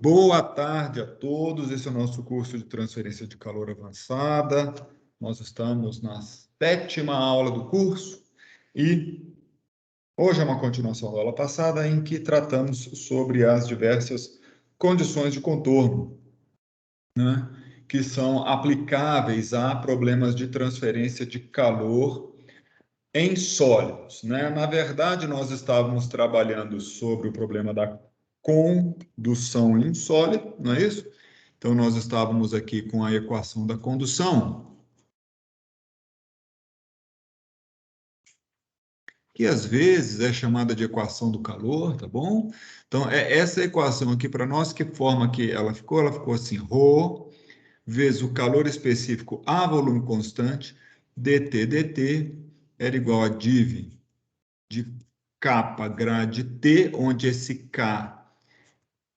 Boa tarde a todos. Esse é o nosso curso de transferência de calor avançada. Nós estamos na 7ª aula do curso e hoje é uma continuação da aula passada em que tratamos sobre as diversas condições de contorno, né, que são aplicáveis a problemas de transferência de calor em sólidos, né? Na verdade, nós estávamos trabalhando sobre o problema da condução em sólido, não é isso? Então, nós estávamos aqui com a equação da condução, que às vezes é chamada de equação do calor, tá bom? Então, essa equação aqui para nós, que forma que ela ficou? Ela ficou assim, ρ vezes o calor específico a volume constante, dt era igual a div de kappa grade T, onde esse K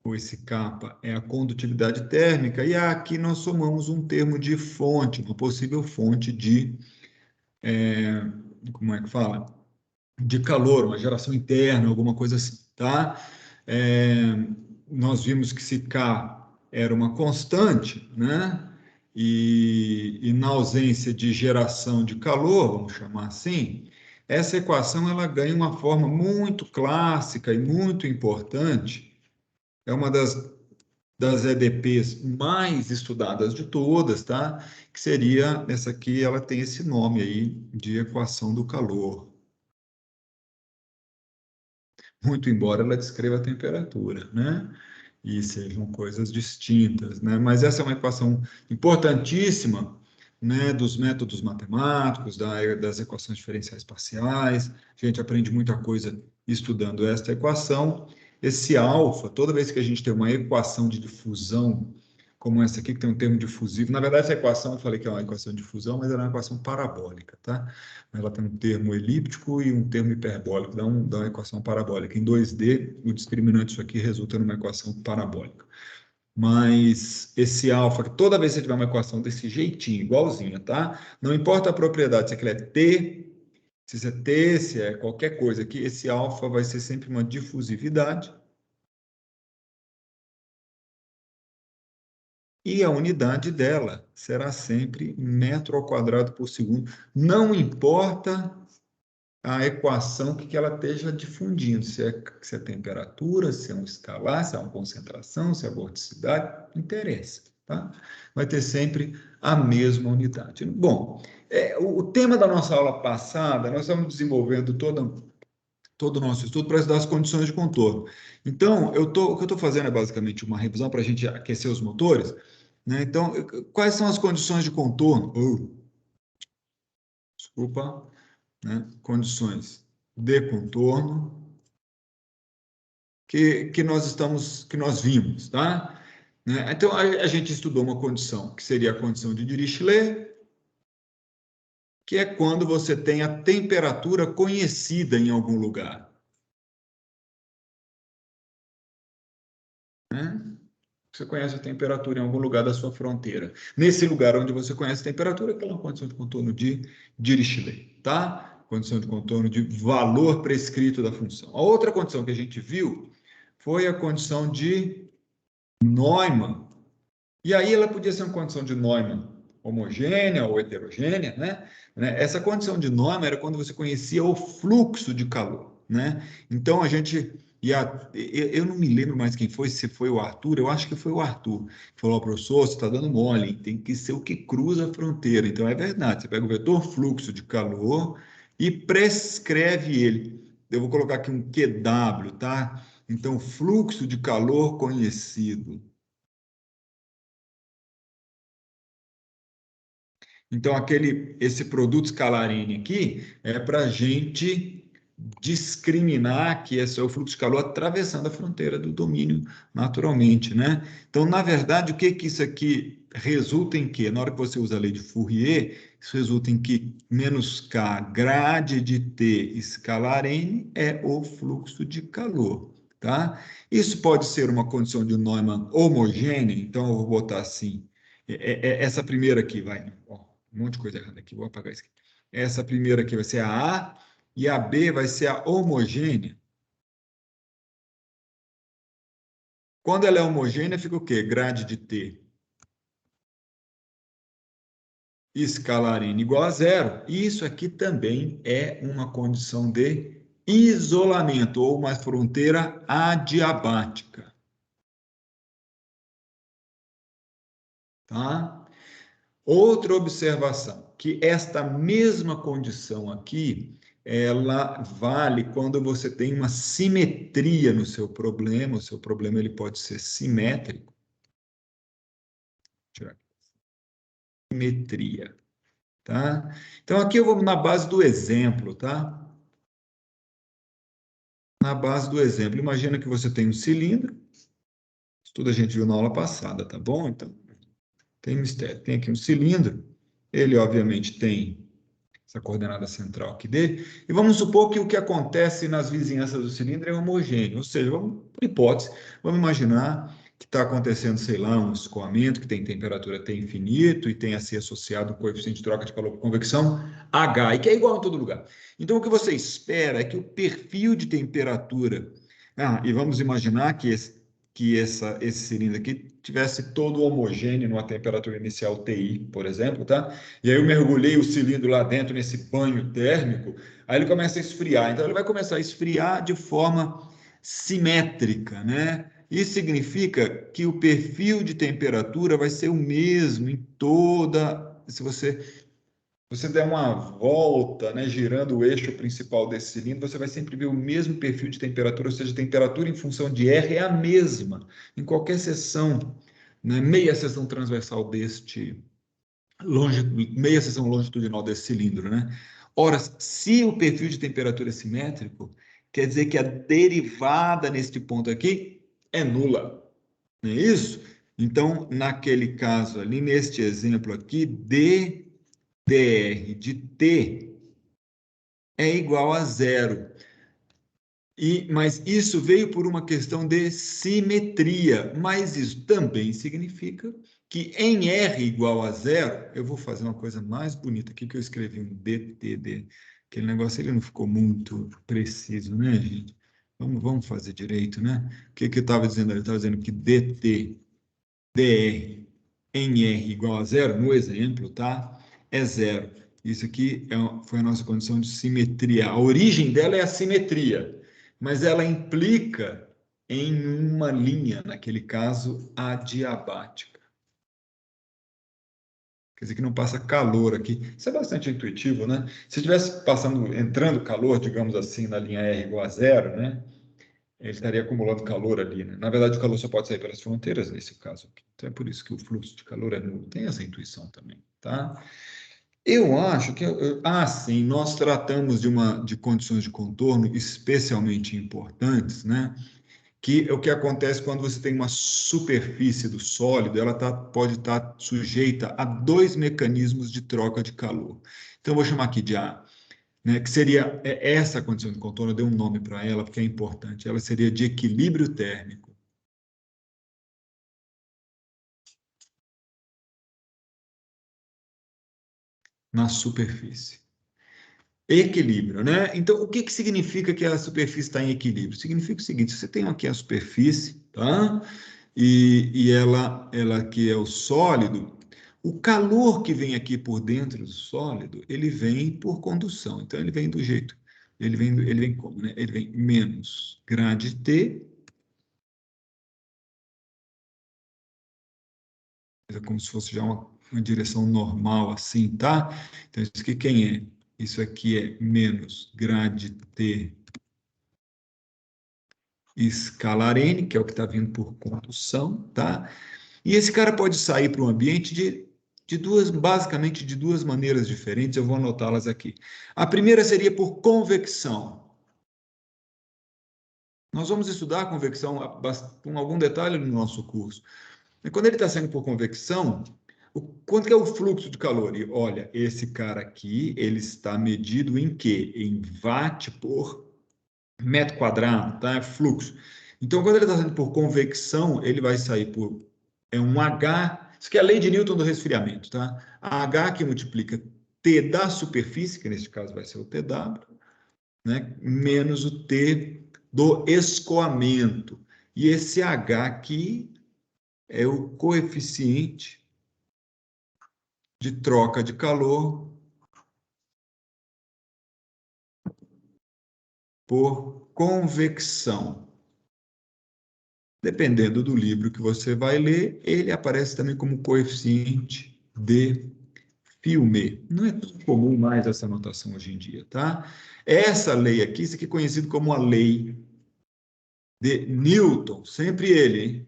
ou esse kappa é a condutividade térmica, e aqui nós somamos um termo de fonte, uma possível fonte de, como é que fala? De calor, uma geração interna, alguma coisa assim, tá? É, nós vimos que se K era uma constante, né? E na ausência de geração de calor, vamos chamar assim, essa equação ela ganha uma forma muito clássica e muito importante. É uma das EDPs mais estudadas de todas, tá? Que seria essa aqui, ela tem esse nome aí de equação do calor. Muito embora ela descreva a temperatura, né? E sejam coisas distintas, né? Mas essa é uma equação importantíssima, né, dos métodos matemáticos, das equações diferenciais parciais. A gente aprende muita coisa estudando esta equação. Esse alfa, toda vez que a gente tem uma equação de difusão, como essa aqui, que tem um termo difusivo, na verdade, essa equação, eu falei que é uma equação de difusão, mas ela é uma equação parabólica, tá? Ela tem um termo elíptico e um termo hiperbólico, dá uma equação parabólica. Em 2D, o discriminante disso aqui resulta numa equação parabólica. Mas esse alfa, que toda vez que você tiver uma equação desse jeitinho, igualzinha, tá? Não importa a propriedade, se aquilo é T, se isso é T, se é qualquer coisa aqui, esse alfa vai ser sempre uma difusividade. E a unidade dela será sempre metro ao quadrado por segundo. Não importa a equação que ela esteja difundindo, se é temperatura, se é um escalar, se é uma concentração, se é vorticidade, não interessa, tá? Vai ter sempre a mesma unidade. Bom, o tema da nossa aula passada, nós estamos desenvolvendo todo o nosso estudo para estudar as condições de contorno. Então, o que eu estou fazendo é basicamente uma revisão para a gente aquecer os motores, né? Então, quais são as condições de contorno? Desculpa, né? Condições de contorno que nós vimos, tá? Né? Então, a gente estudou uma condição que seria a condição de Dirichlet, que é quando você tem a temperatura conhecida em algum lugar. Né? Você conhece a temperatura em algum lugar da sua fronteira. Nesse lugar onde você conhece a temperatura, aquela é uma condição de contorno de Dirichlet, tá? Condição de contorno de valor prescrito da função. A outra condição que a gente viu foi a condição de Neumann. E aí ela podia ser uma condição de Neumann homogênea ou heterogênea, né? Essa condição de Neumann era quando você conhecia o fluxo de calor, né? Então a gente eu não me lembro mais quem foi, se foi o Arthur, eu acho que foi o Arthur, que falou, professor, você está dando mole, tem que ser o que cruza a fronteira. Então é verdade, você pega o vetor fluxo de calor e prescreve ele. Eu vou colocar aqui um QW, tá? Então, fluxo de calor conhecido. Então, esse produto escalar N aqui é para a gente discriminar que esse é o fluxo de calor atravessando a fronteira do domínio naturalmente, né? Então, na verdade, o que isso aqui resulta em quê? Na hora que você usa a lei de Fourier, isso resulta em que menos K grade de T escalar N é o fluxo de calor, tá? Isso pode ser uma condição de Neumann homogênea, então eu vou botar assim, essa primeira aqui, vai, ó, um monte de coisa errada aqui, vou apagar isso aqui. Essa primeira aqui vai ser a A, e a B vai ser a homogênea. Quando ela é homogênea, fica o quê? Grade de T escalar N igual a zero. Isso aqui também é uma condição de isolamento, ou uma fronteira adiabática. Tá? Outra observação, que esta mesma condição aqui, ela vale quando você tem uma simetria no seu problema. O seu problema ele pode ser simétrico. Simetria. Tá? Então, aqui eu vou na base do exemplo, tá? Na base do exemplo. Imagina que você tem um cilindro. Isso tudo a gente viu na aula passada, tá bom? Então, tem mistério. Tem aqui um cilindro. Ele, obviamente, tem essa coordenada central aqui dele. E vamos supor que o que acontece nas vizinhanças do cilindro é homogêneo. Ou seja, vamos, por hipótese, vamos imaginar que está acontecendo, sei lá, um escoamento que tem temperatura T infinito e tem a ser associado o coeficiente de troca de calor por convecção H, e que é igual em todo lugar. Então, o que você espera é que o perfil de temperatura... e vamos imaginar que esse cilindro aqui tivesse todo homogêneo numa temperatura inicial TI, por exemplo, tá? E aí eu mergulhei o cilindro lá dentro nesse banho térmico, aí ele começa a esfriar. Então ele vai começar a esfriar de forma simétrica, né? Isso significa que o perfil de temperatura vai ser o mesmo em toda. Se você der uma volta, né, girando o eixo principal desse cilindro, você vai sempre ver o mesmo perfil de temperatura, ou seja, a temperatura em função de R é a mesma em qualquer seção, né, meia seção transversal deste meia seção longitudinal desse cilindro, né? Ora, se o perfil de temperatura é simétrico, quer dizer que a derivada neste ponto aqui é nula, não é isso? Então, naquele caso ali, neste exemplo aqui, dr de T é igual a zero. Mas isso veio por uma questão de simetria, mas isso também significa que em R igual a zero, eu vou fazer uma coisa mais bonita aqui, que eu escrevi um DTD. Aquele negócio ele não ficou muito preciso, né, gente? Vamos fazer direito, né? O que eu estava dizendo? Eu estava dizendo que DT, DR em R igual a zero, no exemplo, tá? É zero. Isso aqui foi a nossa condição de simetria. A origem dela é a simetria, mas ela implica em uma linha, naquele caso, adiabática. Quer dizer que não passa calor aqui. Isso é bastante intuitivo, né? Se estivesse entrando calor, digamos assim, na linha R igual a zero, né? Ele estaria acumulando calor ali, né? Na verdade, o calor só pode sair pelas fronteiras nesse caso aqui. Então é por isso que o fluxo de calor é nulo. Tem essa intuição também, tá? Eu acho que sim, nós tratamos de condições de contorno especialmente importantes, né? Que é o que acontece quando você tem uma superfície do sólido, ela pode estar sujeita a dois mecanismos de troca de calor. Então eu vou chamar aqui de A, né, que seria essa condição de contorno, eu dei um nome para ela, porque é importante, ela seria de equilíbrio térmico na superfície. Equilíbrio, né? Então, o que que significa que a superfície está em equilíbrio? Significa o seguinte, você tem aqui a superfície, tá? E ela aqui é o sólido, o calor que vem aqui por dentro do sólido, ele vem por condução. Então, ele vem do jeito, ele vem como, né? Ele vem menos grade T, é como se fosse já uma direção normal assim, tá? Então, isso aqui quem é? Isso aqui é menos grade T escalar N, que é o que está vindo por condução, tá? E esse cara pode sair para o ambiente basicamente de duas maneiras diferentes, eu vou anotá-las aqui. A primeira seria por convecção. Nós vamos estudar a convecção com algum detalhe no nosso curso. E quando ele está saindo por convecção, quanto que é o fluxo de calor? E olha, esse cara aqui, ele está medido em quê? Em watt por metro quadrado, tá? É fluxo. Então, quando ele está saindo por convecção, ele vai sair por um H, isso aqui é a lei de Newton do resfriamento, tá? A H que multiplica T da superfície, que neste caso vai ser o TW, né? Menos o T do escoamento. E esse H aqui é o coeficiente de troca de calor por convecção. Dependendo do livro que você vai ler, ele aparece também como coeficiente de Fiume. Não é tão comum mais essa notação hoje em dia, tá? Essa lei aqui, isso aqui é conhecido como a lei de Newton, sempre ele, hein?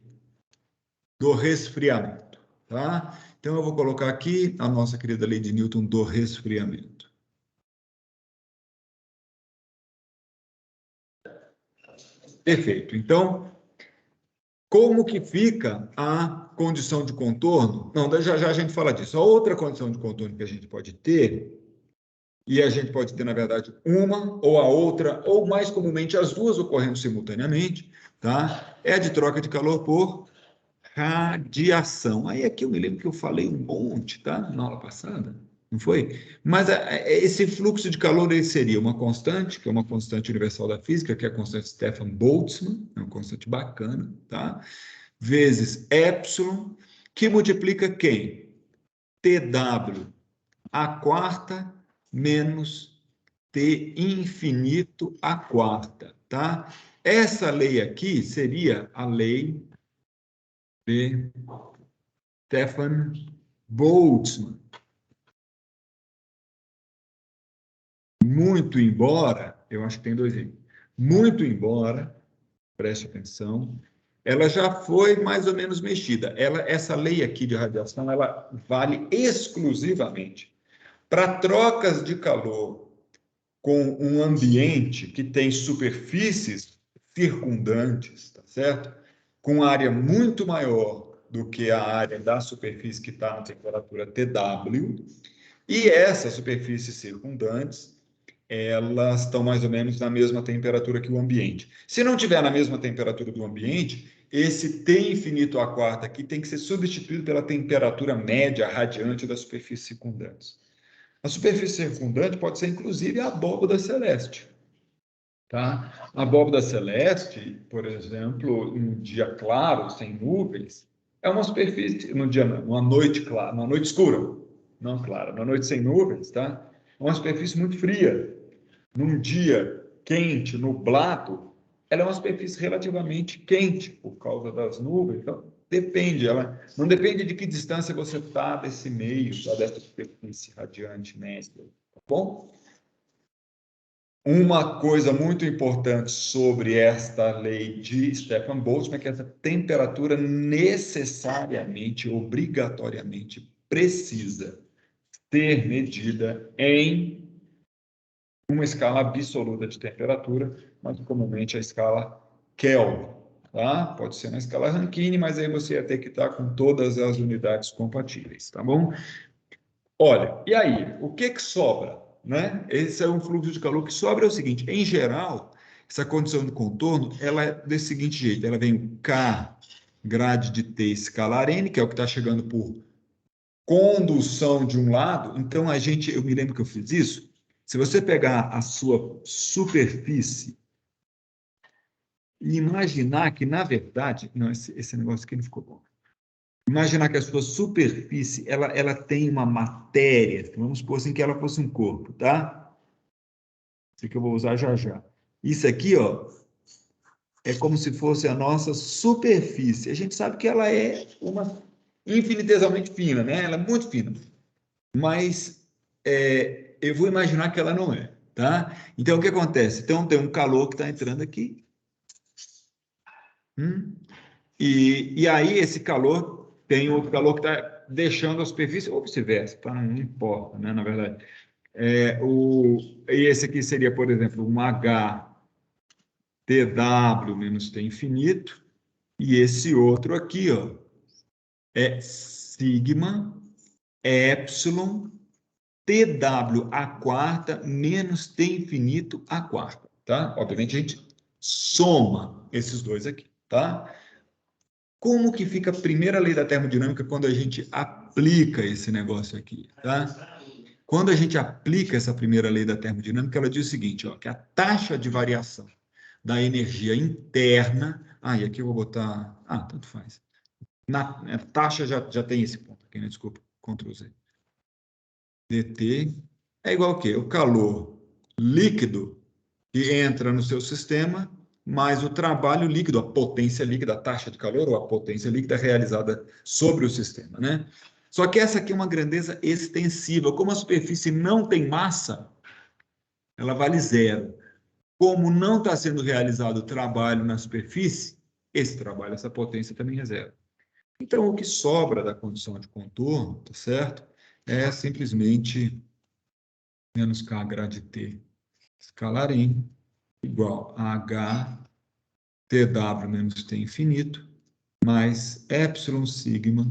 Do resfriamento, tá? Então, eu vou colocar aqui a nossa querida lei de Newton do resfriamento. Perfeito. Então, como que fica a condição de contorno? Não, já já a gente fala disso. A outra condição de contorno que a gente pode ter, e a gente pode ter, na verdade, uma ou a outra, ou mais comumente as duas ocorrendo simultaneamente, tá? É a de troca de calor por radiação. Aí aqui eu me lembro que eu falei um monte, tá? Na aula passada, não foi? Mas esse fluxo de calor ele seria uma constante, que é uma constante universal da física, que é a constante Stefan Boltzmann, é uma constante bacana, tá? Vezes epsilon, que multiplica quem? TW a quarta menos T infinito a quarta, tá? Essa lei aqui seria a lei de Stefan Boltzmann. Muito embora, eu acho que tem dois aí, muito embora, preste atenção, ela já foi mais ou menos mexida. Essa lei aqui de radiação, ela vale exclusivamente para trocas de calor com um ambiente que tem superfícies circundantes, tá certo? Com área muito maior do que a área da superfície que está na temperatura TW, e essas superfícies circundantes, elas estão mais ou menos na mesma temperatura que o ambiente. Se não tiver na mesma temperatura do ambiente, esse T infinito a quarta aqui tem que ser substituído pela temperatura média radiante das superfícies circundantes. A superfície circundante pode ser, inclusive, a abóbora celeste. Tá? A abóbora celeste, por exemplo, em um dia claro, sem nuvens, é uma superfície, numa noite clara, numa noite escura, não clara, numa noite sem nuvens, tá? É uma superfície muito fria. Num dia quente, nublado, ela é uma superfície relativamente quente por causa das nuvens. Então, depende, ela não depende de que distância você está desse meio, tá? Dessa superfície radiante média, tá bom? Uma coisa muito importante sobre esta lei de Stefan Boltzmann é que essa temperatura necessariamente, obrigatoriamente precisa ser medida em uma escala absoluta de temperatura, mas comumente a escala Kelvin, tá? Pode ser na escala Rankine, mas aí você ia ter que estar com todas as unidades compatíveis, tá bom? Olha, e aí, o que que sobra, né? Esse é um fluxo de calor que sobra é o seguinte, em geral, essa condição de contorno, ela é desse seguinte jeito, ela vem o K grade de T escalar N, que é o que está chegando por condução de um lado, então eu me lembro que eu fiz isso, se você pegar a sua superfície e imaginar que, na verdade, não, esse negócio aqui não ficou bom. Imaginar que a sua superfície, ela tem uma matéria, vamos supor assim que ela fosse um corpo, tá? Isso aqui eu vou usar já já. Isso aqui, ó, é como se fosse a nossa superfície. A gente sabe que ela é uma infinitesimamente fina, né? Ela é muito fina. Mas eu vou imaginar que ela não é, tá? Então, o que acontece? Então, tem um calor que está entrando aqui. E aí, esse calor tem outro calor que está deixando a superfície, ou vice-versa, tá? Não importa, né? Na verdade. E esse aqui seria, por exemplo, um H TW menos T infinito. E esse outro aqui, ó, é sigma epsilon TW a quarta menos T infinito a quarta, tá? Obviamente a gente soma esses dois aqui, tá? Como que fica a primeira lei da termodinâmica quando a gente aplica esse negócio aqui, tá? Quando a gente aplica essa primeira lei da termodinâmica, ela diz o seguinte, ó, que a taxa de variação da energia interna Ah, e aqui eu vou botar... Ah, tanto faz. Na taxa já tem esse ponto aqui, né? Desculpa, Ctrl Z. dt é igual ao quê? O calor líquido que entra no seu sistema, mais o trabalho líquido, a potência líquida, a taxa de calor ou a potência líquida realizada sobre o sistema, né? Só que essa aqui é uma grandeza extensiva. Como a superfície não tem massa, ela vale zero. Como não está sendo realizado trabalho na superfície, esse trabalho, essa potência também é zero. Então, o que sobra da condição de contorno, tá certo? É simplesmente menos k grade t escalar em igual a h tw menos t infinito mais epsilon sigma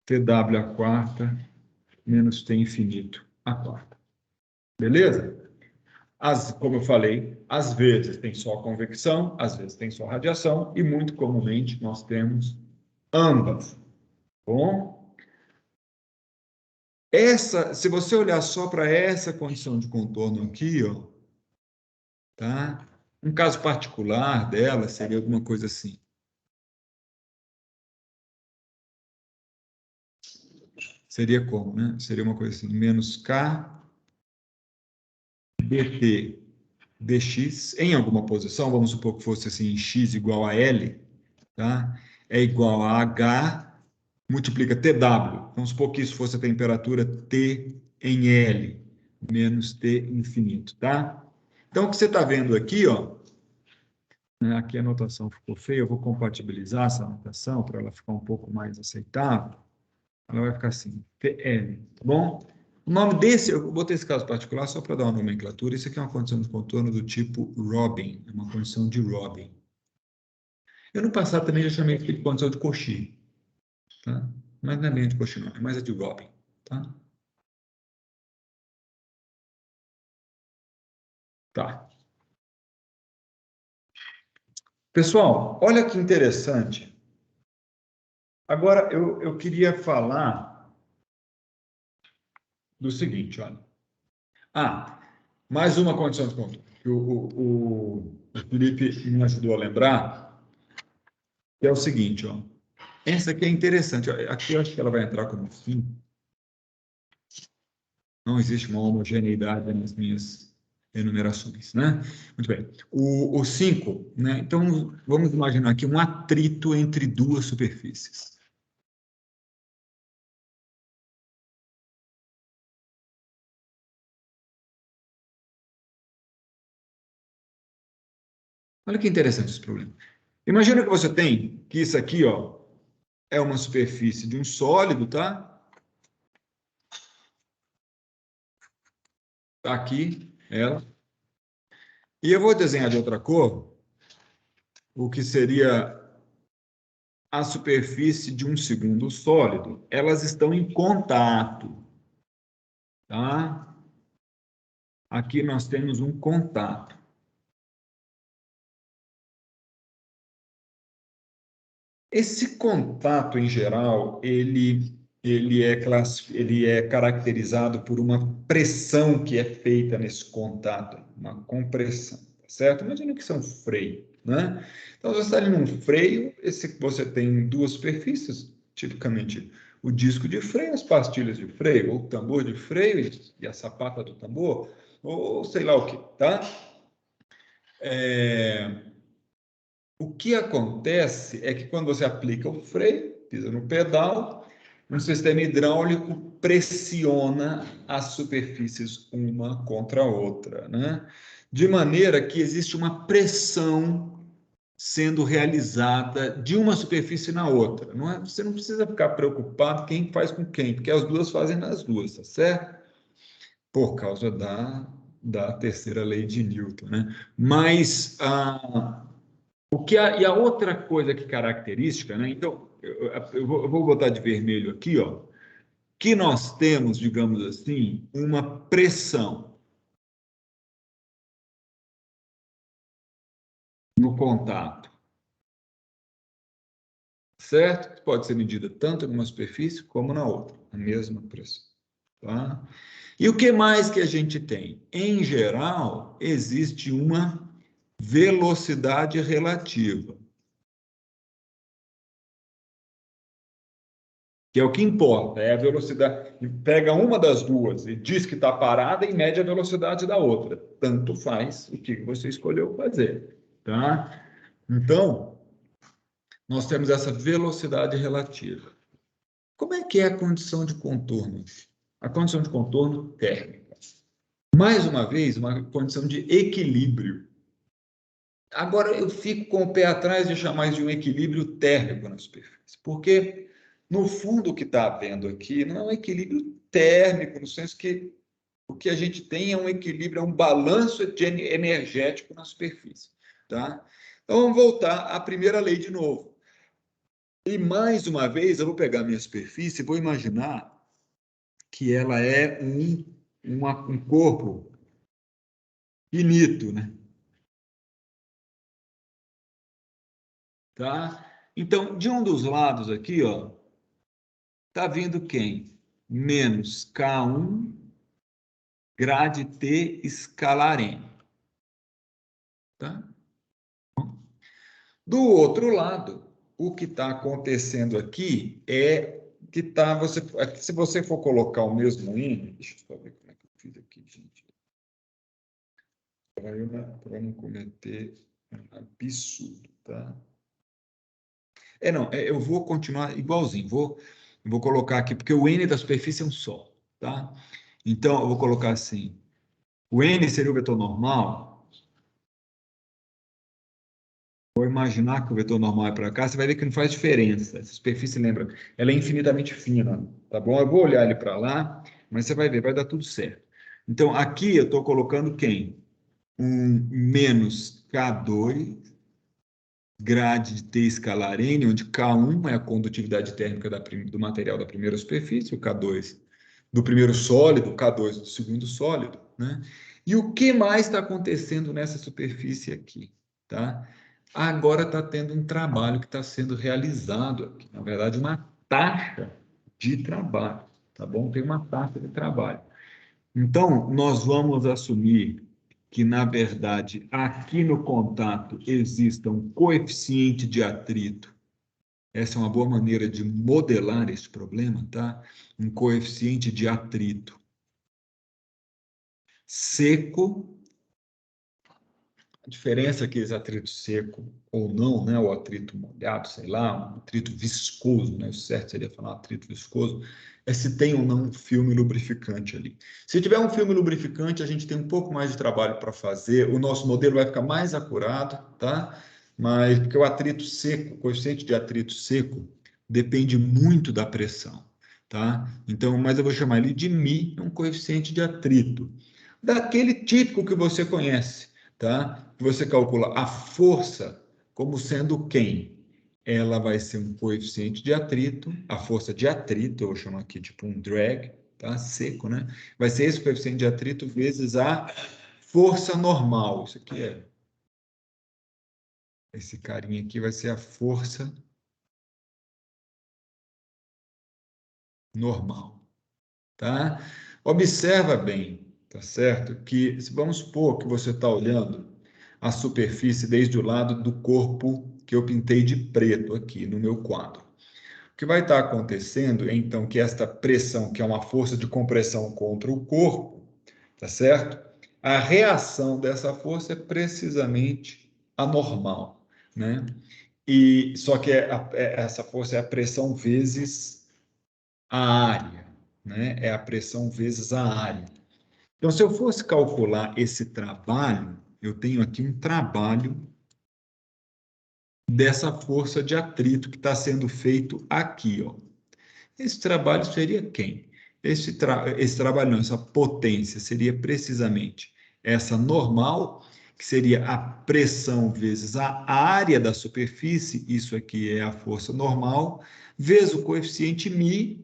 tw a quarta menos t infinito a quarta. Beleza? Como eu falei, às vezes tem só convecção, às vezes tem só radiação, e muito comumente nós temos ambas. Bom? Se você olhar só para essa condição de contorno aqui, ó, tá? Um caso particular dela seria alguma coisa assim. Seria como, né? Seria uma coisa assim, menos K dt dx em alguma posição, vamos supor que fosse assim, x igual a L, tá? É igual a H multiplica TW. Vamos supor que isso fosse a temperatura T em L, menos T infinito, tá? Então, o que você está vendo aqui, ó, né, aqui a anotação ficou feia, eu vou compatibilizar essa anotação para ela ficar um pouco mais aceitável. Ela vai ficar assim, TL, tá bom? O nome desse, eu botei esse caso particular só para dar uma nomenclatura. Isso aqui é uma condição de contorno do tipo Robin, é uma condição de Robin. Eu no passado também já chamei de condição de Cauchy, tá? Mas não é bem de Cauchy, não, é mais a de Robin, tá? Tá. Pessoal, olha que interessante. Agora, eu queria falar do seguinte, olha. Ah, mais uma condição de contorno que o Felipe me ajudou a lembrar, que é o seguinte, ó. Essa aqui é interessante. Aqui eu acho que ela vai entrar como fim. Não existe uma homogeneidade nas minhas enumerações, né? Muito bem. O 5, né? Então, vamos imaginar aqui um atrito entre duas superfícies. Olha que interessante esse problema. Imagina que você tem que isso aqui, ó, é uma superfície de um sólido, tá? Tá aqui, ela. E eu vou desenhar de outra cor o que seria a superfície de um segundo sólido. Elas estão em contato, tá? Aqui nós temos um contato. Esse contato, em geral, ele é caracterizado por uma pressão que é feita nesse contato, uma compressão, tá certo? Imagina que isso é um freio, né? Então, você está ali num freio, você tem duas superfícies, tipicamente o disco de freio, as pastilhas de freio, ou o tambor de freio e a sapata do tambor, ou sei lá o que, tá? O que acontece é que quando você aplica o freio, pisa no pedal, um sistema hidráulico pressiona as superfícies uma contra a outra, né? De maneira que existe uma pressão sendo realizada de uma superfície na outra. Não é, você não precisa ficar preocupado quem faz com quem, porque as duas fazem nas duas, tá certo? Por causa da terceira lei de Newton, né? Mas e a outra coisa que característica, né? Então, eu vou botar de vermelho aqui, ó, que nós temos, digamos assim, uma pressão no contato, certo? Pode ser medida tanto numa superfície como na outra, a mesma pressão, tá? E o que mais que a gente tem? Em geral, existe uma velocidade relativa, que é o que importa, é a velocidade. Pega uma das duas e diz que está parada e mede a velocidade da outra. Tanto faz o que você escolheu fazer, tá? Então, nós temos essa velocidade relativa. Como é que é a condição de contorno? A condição de contorno térmica. Mais uma vez, uma condição de equilíbrio. Agora, eu fico com o pé atrás de chamar isso de um equilíbrio térmico na superfície, porque, no fundo, o que está havendo aqui não é um equilíbrio térmico, no senso que o que a gente tem é um equilíbrio, é um balanço energético na superfície. Tá? Então, vamos voltar à primeira lei de novo. E, mais uma vez, eu vou pegar a minha superfície e vou imaginar que ela é um corpo finito, né? Tá? Então, de um dos lados aqui, ó, tá vindo quem? Menos K1 grade T escalar N. Tá? Do outro lado, o que está acontecendo aqui é que tá, se você for colocar o mesmo N, deixa eu só ver como é que eu fiz aqui, gente, para não cometer um absurdo, tá? Não, eu vou continuar igualzinho, vou colocar aqui, porque o N da superfície é um só, tá? Então, eu vou colocar assim, o N seria o vetor normal, vou imaginar que o vetor normal é para cá, você vai ver que não faz diferença, essa superfície, lembra, ela é infinitamente fina, tá bom? Eu vou olhar ele para lá, mas você vai ver, vai dar tudo certo. Então, aqui eu estou colocando quem? Um menos K2 grade de T escalar N, onde K1 é a condutividade térmica do material da primeira superfície, o K2 do primeiro sólido, o K2 do segundo sólido, né? E o que mais está acontecendo nessa superfície aqui, tá? Agora está tendo um trabalho que está sendo realizado aqui, na verdade, uma taxa de trabalho, tá bom? Tem uma taxa de trabalho. Então, nós vamos assumir que, na verdade, aqui no contato exista um coeficiente de atrito. Essa é uma boa maneira de modelar esse problema, tá? Um coeficiente de atrito seco. A diferença é que esse atrito seco ou não, né? O atrito molhado, sei lá, um atrito viscoso, né? O certo seria falar atrito viscoso, é se tem ou não um filme lubrificante ali. Se tiver um filme lubrificante, a gente tem um pouco mais de trabalho para fazer, o nosso modelo vai ficar mais acurado, tá? Mas porque o atrito seco, o coeficiente de atrito seco, depende muito da pressão, tá? Então, mas eu vou chamar ele de μ, um coeficiente de atrito, daquele típico que você conhece, tá? Você calcula a força como sendo quem? Ela vai ser um coeficiente de atrito, a força de atrito, eu chamo aqui tipo um drag, tá? Seco, né? Vai ser esse coeficiente de atrito vezes a força normal. Isso aqui é. Esse carinha aqui vai ser a força normal, tá? Observa bem, tá certo? Que se vamos supor que você está olhando a superfície desde o lado do corpo que eu pintei de preto aqui no meu quadro. O que vai estar acontecendo é, então, que esta pressão, que é uma força de compressão contra o corpo, tá certo? A reação dessa força é precisamente anormal, né? E só que essa força é a pressão vezes a área, né? É a pressão vezes a área. Então, se eu fosse calcular esse trabalho, eu tenho aqui um trabalho dessa força de atrito que está sendo feito aqui, ó. Esse trabalho seria quem? Esse trabalho, não, essa potência seria precisamente essa normal, que seria a pressão vezes a área da superfície, isso aqui é a força normal, vezes o coeficiente μ.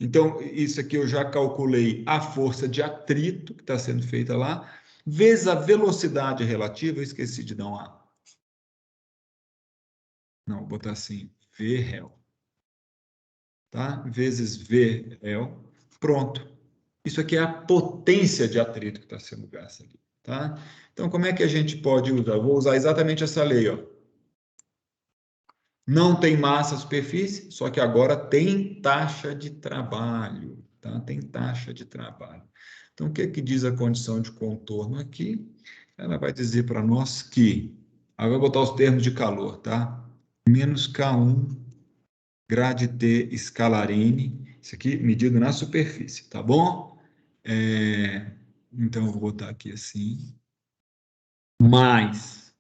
Então, isso aqui eu já calculei a força de atrito que está sendo feita lá, vezes a velocidade relativa, eu esqueci de dar uma. Não, vou botar assim, V réu. Tá? Vezes V réu. Pronto. Isso aqui é a potência de atrito que está sendo gasta ali. tá? Então, como é que a gente pode usar? Eu vou usar exatamente essa lei, ó. Não tem massa superfície, só que agora tem taxa de trabalho, tá? Tem taxa de trabalho. Então, o que que diz a condição de contorno aqui? Ela vai dizer para nós que, aí vai botar os termos de calor, tá? Menos K1 grade T escalar N, isso aqui medido na superfície, tá bom? Então, eu vou botar aqui assim, mais,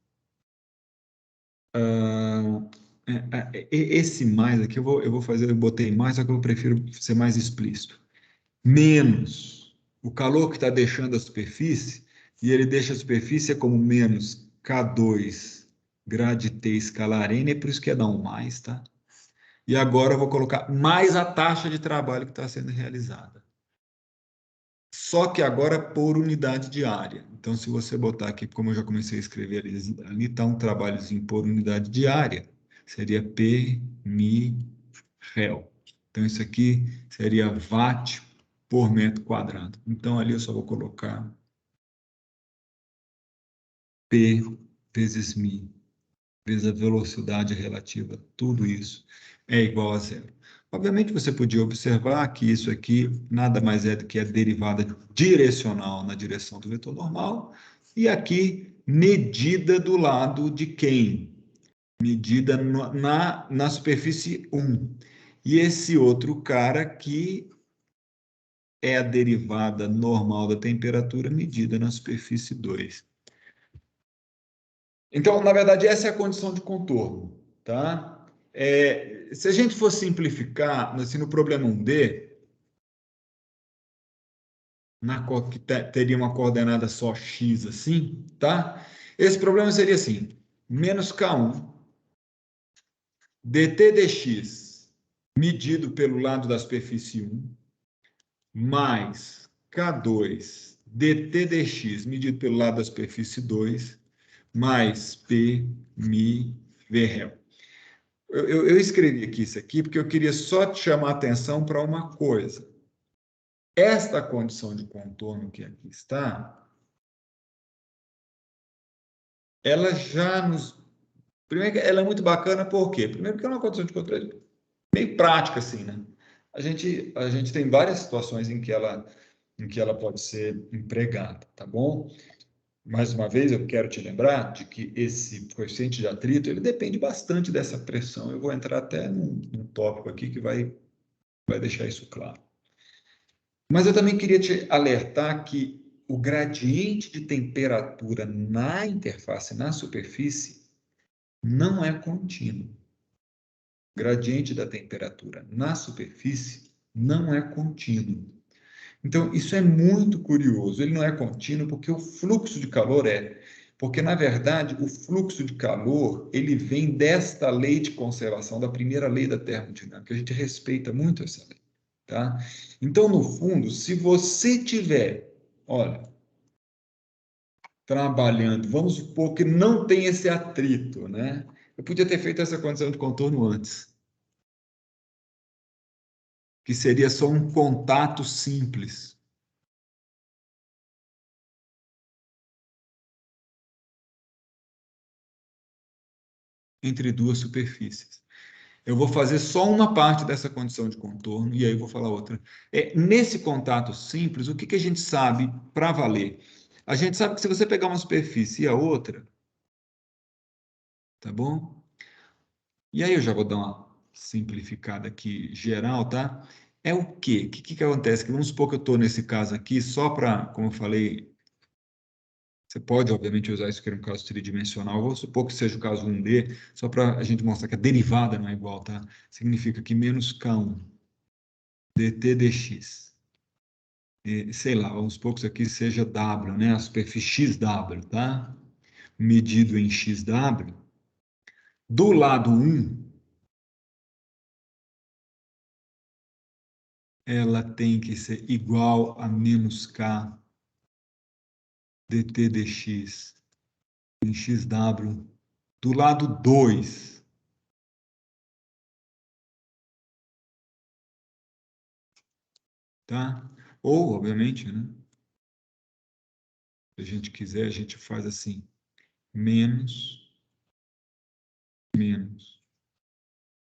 esse mais aqui, eu vou fazer, eu botei mais, só que eu prefiro ser mais explícito. Menos o calor que está deixando a superfície, e ele deixa a superfície como menos K2 grade T escalar N, é por isso que é dar um mais, tá? E agora eu vou colocar mais a taxa de trabalho que está sendo realizada. Só que agora por unidade diária. Então, se você botar aqui, como eu já comecei a escrever ali está um trabalhozinho por unidade diária, seria P, Mi, Rel. Então, isso aqui seria watt por metro quadrado. Então, ali eu só vou colocar P vezes Mi, vezes a velocidade relativa, tudo isso é igual a zero. Obviamente, você podia observar que isso aqui nada mais é do que a derivada direcional na direção do vetor normal, e aqui medida do lado de quem? Medida na superfície 1. E esse outro cara aqui é a derivada normal da temperatura medida na superfície 2. Então, na verdade, essa é a condição de contorno, tá? Se a gente for simplificar, assim, no problema 1D, que teria uma coordenada só x assim, tá? Esse problema seria assim, menos K1 dt dx medido pelo lado da superfície 1 mais K2 dt dx medido pelo lado da superfície 2 mais P mi v réu. Eu escrevi aqui isso aqui porque eu queria só te chamar a atenção para uma coisa. Esta condição de contorno que aqui está, ela já nos... Primeiro, ela é muito bacana, por quê? Primeiro, porque é uma condição de contorno meio prática, assim, né? A gente tem várias situações em que ela pode ser empregada, tá bom? Mais uma vez, eu quero te lembrar de que esse coeficiente de atrito, ele depende bastante dessa pressão. Eu vou entrar até num tópico aqui que vai deixar isso claro. Mas eu também queria te alertar que o gradiente de temperatura na interface, na superfície, não é contínuo. O gradiente da temperatura na superfície não é contínuo. Então, isso é muito curioso. Ele não é contínuo porque o fluxo de calor é. Porque, na verdade, o fluxo de calor, ele vem desta lei de conservação, da primeira lei da termodinâmica. A gente respeita muito essa lei, tá? Então, no fundo, se você tiver, olha, trabalhando, vamos supor que não tem esse atrito, né? Eu podia ter feito essa condição de contorno antes, que seria só um contato simples entre duas superfícies. Eu vou fazer só uma parte dessa condição de contorno e aí eu vou falar outra. Nesse contato simples, o que que a gente sabe para valer? A gente sabe que se você pegar uma superfície e a outra, tá bom? E aí eu já vou dar uma simplificada aqui geral, tá? É o quê? O que que acontece? Que vamos supor que eu estou nesse caso aqui só para, como eu falei, você pode, obviamente, usar isso aqui no caso tridimensional. Vou supor que seja o caso 1D, só para a gente mostrar que a derivada não é igual, tá? Significa que menos K1 dt dx, sei lá, vamos supor que isso aqui seja W, né? A superfície XW, tá? Medido em XW. Do lado 1, ela tem que ser igual a menos K dt dx em XW. Do lado 2, tá? Ou, obviamente, né? Se a gente quiser, a gente faz assim, menos,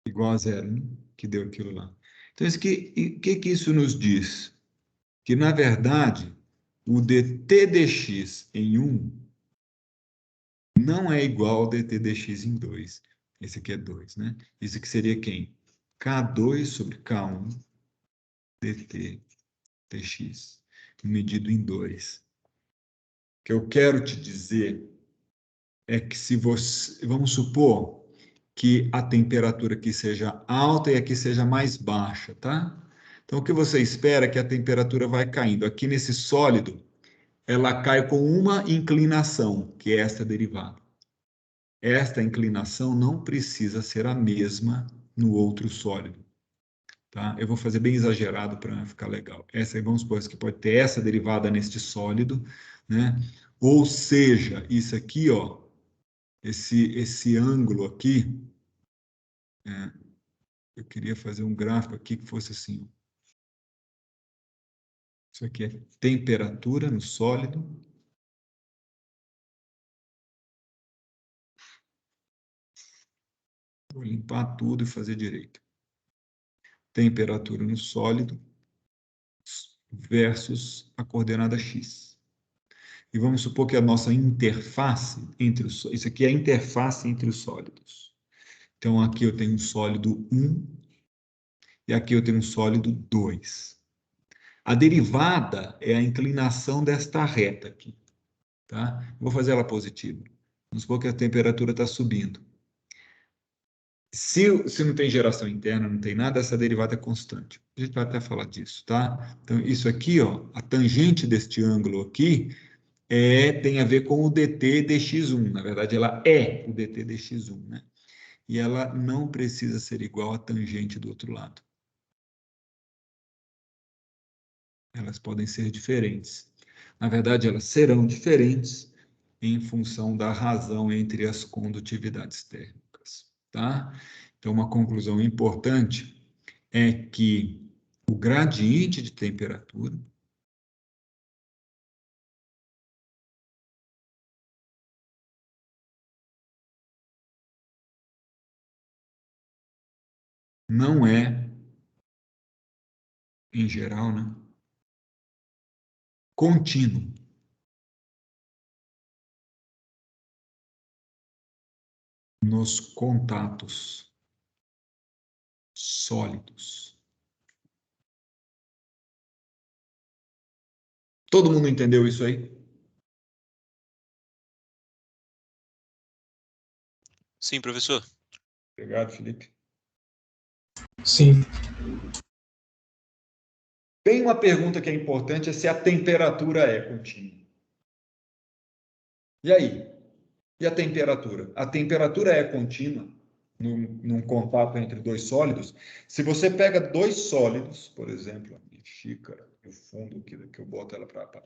igual a zero, né? Que deu aquilo lá. Então, o que isso nos diz? Que, na verdade, o dt dx em 1 não é igual ao dt dx em 2. Esse aqui é 2, né? Isso aqui seria quem? K2 sobre K1 dt dx, medido em 2. O que eu quero te dizer é que se você, vamos supor que a temperatura aqui seja alta e aqui seja mais baixa, tá? Então, o que você espera é que a temperatura vai caindo. Aqui nesse sólido, ela cai com uma inclinação, que é esta derivada. Esta inclinação não precisa ser a mesma no outro sólido, tá? Eu vou fazer bem exagerado para ficar legal. Essa, vamos supor que pode ter essa derivada neste sólido, né? Ou seja, isso aqui, ó, esse ângulo aqui, eu queria fazer um gráfico aqui que fosse assim. Isso aqui é temperatura no sólido. Vou limpar tudo e fazer direito. Temperatura no sólido versus a coordenada x. E vamos supor que a nossa interface entre os... Isso aqui é a interface entre os sólidos. Então, aqui eu tenho um sólido 1 e aqui eu tenho um sólido 2. A derivada é a inclinação desta reta aqui. Tá? Vou fazer ela positiva. Vamos supor que a temperatura está subindo. Se não tem geração interna, não tem nada, essa derivada é constante. A gente vai até falar disso, tá? Então, isso aqui, ó, a tangente deste ângulo aqui tem a ver com o dt dx1. Na verdade, ela é o dt dx1, né? E ela não precisa ser igual à tangente do outro lado. Elas podem ser diferentes. Na verdade, elas serão diferentes em função da razão entre as condutividades térmicas, tá? Então, uma conclusão importante é que o gradiente de temperatura não é, em geral, né, contínuo. Nos contatos sólidos. Todo mundo entendeu isso aí? Sim, professor. Obrigado, Felipe. Sim. Tem uma pergunta que é importante, é se a temperatura é contínua. E aí? E a temperatura? A temperatura é contínua num contato entre dois sólidos. Se você pega dois sólidos, por exemplo, a minha xícara, o fundo que eu boto ela para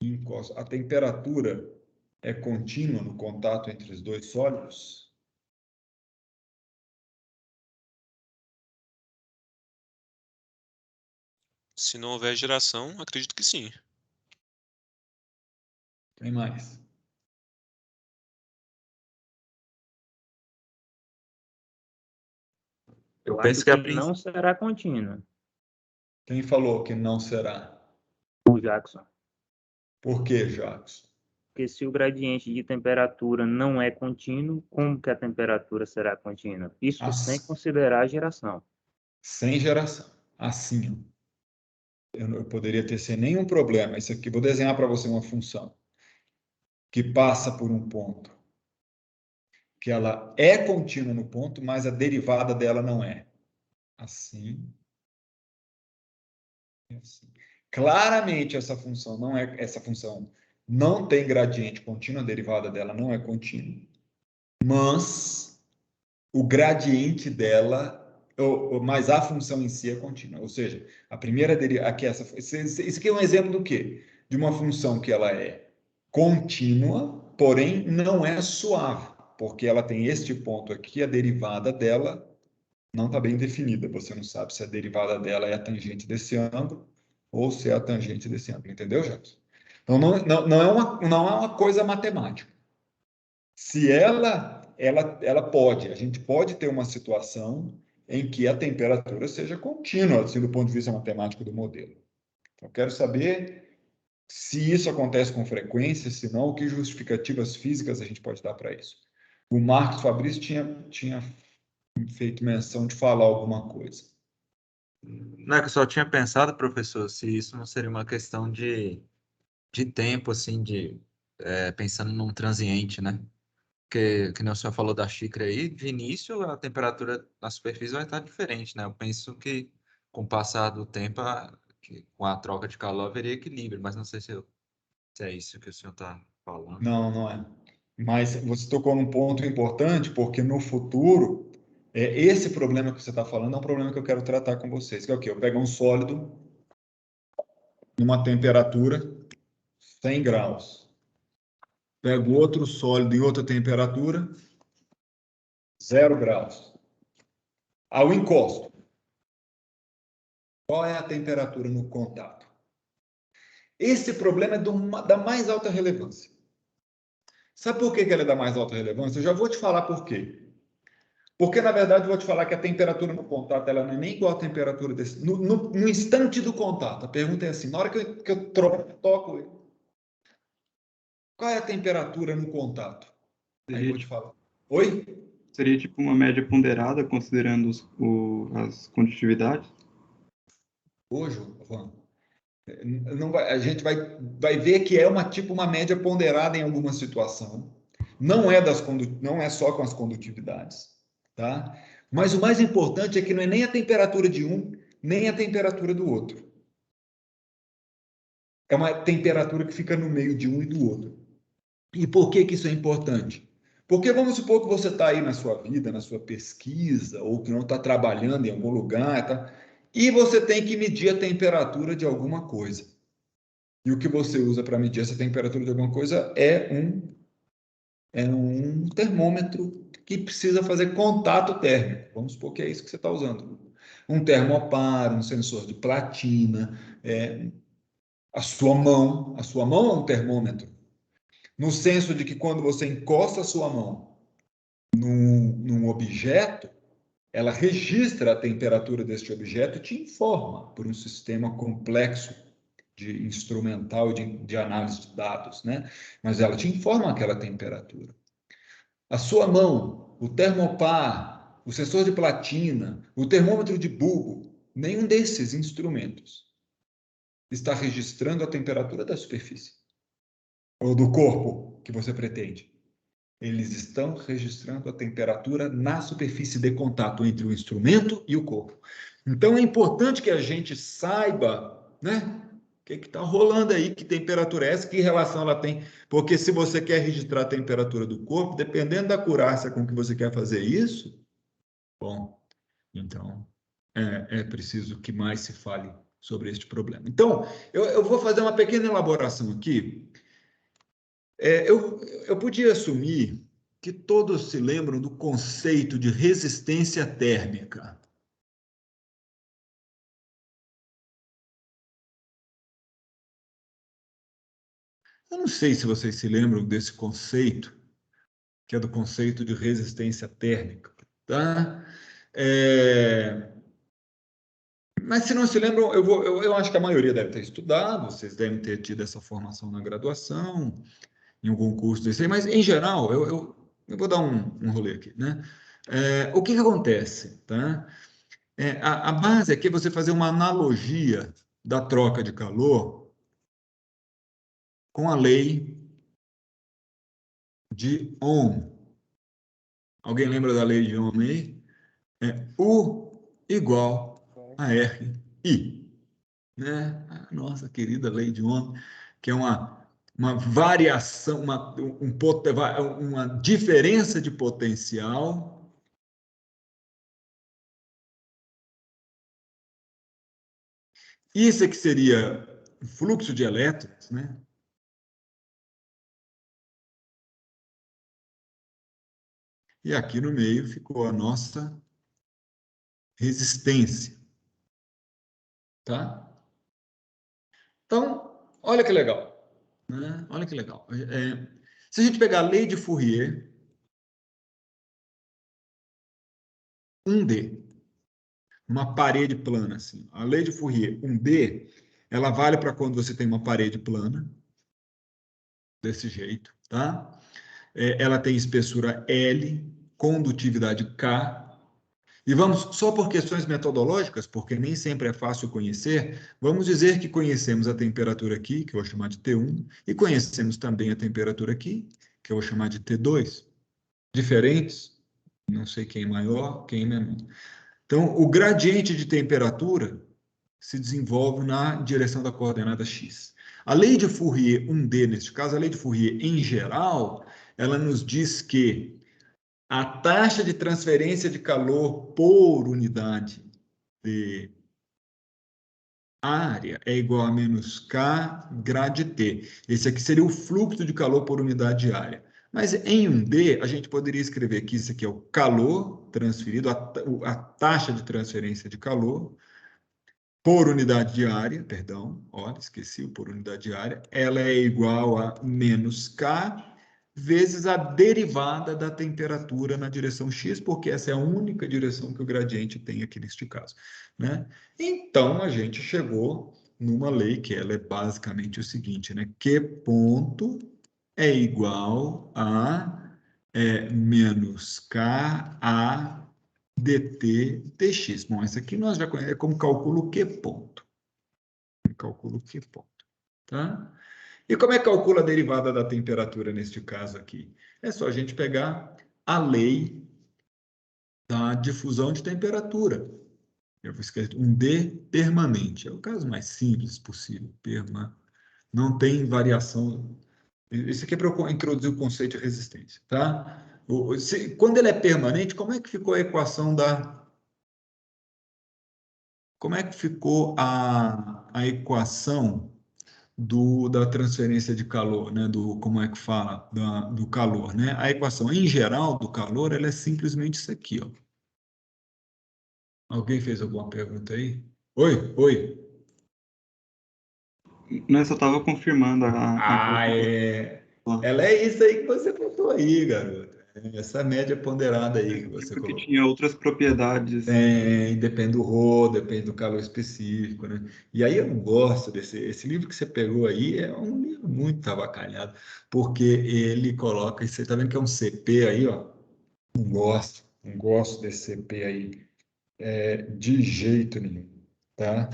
encosta, a temperatura é contínua no contato entre os dois sólidos? Se não houver geração, acredito que sim. Tem mais? Eu penso que não será contínua. Quem falou que não será? O Jackson. Por que, Jacques? Porque se o gradiente de temperatura não é contínuo, como que a temperatura será contínua? Isso sem considerar a geração. Sem geração. Assim, eu poderia ter sem nenhum problema. Isso aqui, vou desenhar para você uma função que passa por um ponto, que ela é contínua no ponto, mas a derivada dela não é. Assim. E assim. Claramente essa função não tem gradiente contínuo, a derivada dela não é contínua, mas o gradiente dela, mas a função em si é contínua. Ou seja, a primeira derivada, aqui isso aqui é um exemplo do quê? De uma função que ela é contínua, porém não é suave, porque ela tem este ponto aqui, a derivada dela não está bem definida. Você não sabe se a derivada dela é a tangente desse ângulo ou se é a tangente desse ângulo. Entendeu, Jacques? Então, não é uma coisa matemática. Se ela pode, a gente pode ter uma situação em que a temperatura seja contínua, assim, do ponto de vista matemático do modelo. Eu quero saber se isso acontece com frequência, se não, que justificativas físicas a gente pode dar para isso. O Marcos Fabrício tinha feito menção de falar alguma coisa. Não é que eu só tinha pensado, professor, se isso não seria uma questão de tempo, assim, pensando num transiente, né? Porque, que nem o senhor falou da xícara aí, de início a temperatura na superfície vai estar diferente, né? Eu penso que com o passar do tempo, com a troca de calor haveria equilíbrio, mas não sei se é isso que o senhor está falando. Não, não é. Mas você tocou num ponto importante, porque no futuro, esse problema que você está falando é um problema que eu quero tratar com vocês, que é o quê? Eu pego um sólido numa temperatura 100 graus. Pego outro sólido em outra temperatura, 0 graus. Ao encosto. Qual é a temperatura no contato? Esse problema é da mais alta relevância. Sabe por que ele é da mais alta relevância? Eu já vou te falar por quê. Porque, na verdade, eu vou te falar que a temperatura no contato ela não é nem igual à temperatura desse. No instante do contato, a pergunta é assim: na hora que eu toco ele, qual é a temperatura no contato? Aí eu vou te falar. Oi? Seria tipo uma média ponderada, considerando as condutividades? Hoje, Juan, a gente vai ver que é uma média ponderada em alguma situação. Não é só com as condutividades, tá? Mas o mais importante é que não é nem a temperatura de um, nem a temperatura do outro. É uma temperatura que fica no meio de um e do outro. E por que isso é importante? Porque vamos supor que você está aí na sua vida, na sua pesquisa, ou que não está trabalhando em algum lugar, tá? E você tem que medir a temperatura de alguma coisa. E o que você usa para medir essa temperatura de alguma coisa é um termômetro que precisa fazer contato térmico. Vamos supor que é isso que você está usando. Um termopar, um sensor de platina, a sua mão é um termômetro. No senso de que quando você encosta a sua mão num objeto, ela registra a temperatura deste objeto e te informa por um sistema complexo de instrumental de análise de dados, né? Mas ela te informa aquela temperatura. A sua mão, o termopar, o sensor de platina, o termômetro de bulbo, nenhum desses instrumentos está registrando a temperatura da superfície ou do corpo que você pretende. Eles estão registrando a temperatura na superfície de contato entre o instrumento e o corpo. Então, é importante que a gente saiba, né? O que está rolando aí, que temperatura é essa, que relação ela tem. Porque se você quer registrar a temperatura do corpo, dependendo da acurácia com que você quer fazer isso, bom, então é preciso que mais se fale sobre este problema. Então, eu vou fazer uma pequena elaboração aqui. Eu podia assumir que todos se lembram do conceito de resistência térmica. Eu não sei se vocês se lembram desse conceito, que é do conceito de resistência térmica, tá? Mas se não se lembram, eu acho que a maioria deve ter estudado, vocês devem ter tido essa formação na graduação, em algum curso desse aí, mas em geral, eu vou dar um rolê aqui, né? O que acontece, tá? A base aqui é você fazer uma analogia da troca de calor com a lei de Ohm. Alguém lembra da lei de Ohm aí? U igual a RI. Né? A nossa querida lei de Ohm, que é uma variação, uma diferença de potencial isso é que seria o fluxo de elétrons, né? E aqui no meio ficou a nossa resistência, tá? Então, olha que legal. né? Olha que legal. Se a gente pegar a lei de Fourier, 1D, uma parede plana, assim. A lei de Fourier 1D, ela vale para quando você tem uma parede plana, desse jeito, tá? Ela tem espessura L, condutividade K, e vamos, só por questões metodológicas, porque nem sempre é fácil conhecer, vamos dizer que conhecemos a temperatura aqui, que eu vou chamar de T1, e conhecemos também a temperatura aqui, que eu vou chamar de T2. Diferentes, não sei quem é maior, quem é menor. Então, o gradiente de temperatura se desenvolve na direção da coordenada x. A lei de Fourier 1D, neste caso, a lei de Fourier em geral, ela nos diz que a taxa de transferência de calor por unidade de área é igual a menos K grade T. Esse aqui seria o fluxo de calor por unidade de área. Mas em 1D, a gente poderia escrever que isso aqui é o calor transferido, a taxa de transferência de calor por unidade de área, perdão, olha, esqueci o por unidade de área, ela é igual a menos K vezes a derivada da temperatura na direção x, porque essa é a única direção que o gradiente tem aqui neste caso, né? Então, a gente chegou numa lei que ela é basicamente o seguinte, né? Q ponto é igual a menos K a dt dx. Bom, essa aqui nós já conhecemos como cálculo Q ponto. Cálculo Q ponto, tá? E como é que calcula a derivada da temperatura neste caso aqui? É só a gente pegar a lei da difusão de temperatura. Eu vou escrever um D permanente. É o caso mais simples possível. Não tem variação. Isso aqui é para eu introduzir o conceito de resistência, tá? Quando ele é permanente, como é que ficou a equação da... Como é que ficou a equação da transferência de calor, né? Como é que fala? Do calor, né? A equação, em geral, do calor, ela é simplesmente isso aqui, ó. Alguém fez alguma pergunta aí? Oi? Não, eu só estava confirmando Ah, é. Ela é isso aí que você botou aí, garoto. Essa média ponderada aí que você porque colocou. tinha outras propriedades. Depende do rho, depende do calor específico, né? E aí eu não gosto esse livro que você pegou aí, é um livro muito avacalhado, porque ele coloca, você tá vendo que é um CP aí, ó? Não gosto desse CP aí, de jeito nenhum, tá?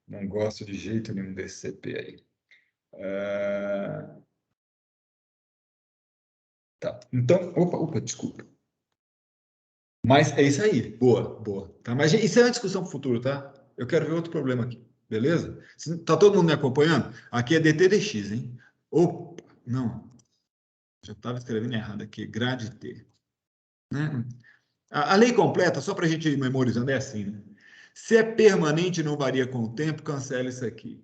Não gosto de jeito nenhum desse CP aí. Tá, então, opa, desculpa. Mas é isso aí, boa. Tá? Mas isso é uma discussão para o futuro, tá? Eu quero ver outro problema aqui, beleza? Tá todo mundo me acompanhando? Aqui é dt dx, hein? Opa, não, já estava escrevendo errado aqui, grade t. Né? A lei completa, só para a gente ir memorizando, é assim, né? Se é permanente e não varia com o tempo, cancela isso aqui.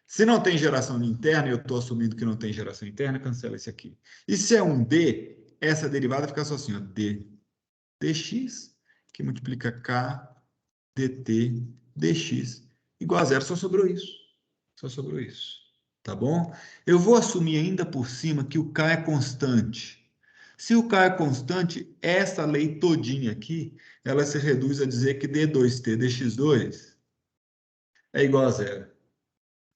Se não tem geração interna, eu estou assumindo que não tem geração interna, cancela isso aqui. E se é um d, essa derivada fica só assim, ó, d dx, que multiplica k dt dx igual a zero. Só sobrou isso. Tá bom? Eu vou assumir ainda por cima que o k é constante. Se o k é constante, essa lei todinha aqui, ela se reduz a dizer que d2t dx2 é igual a zero.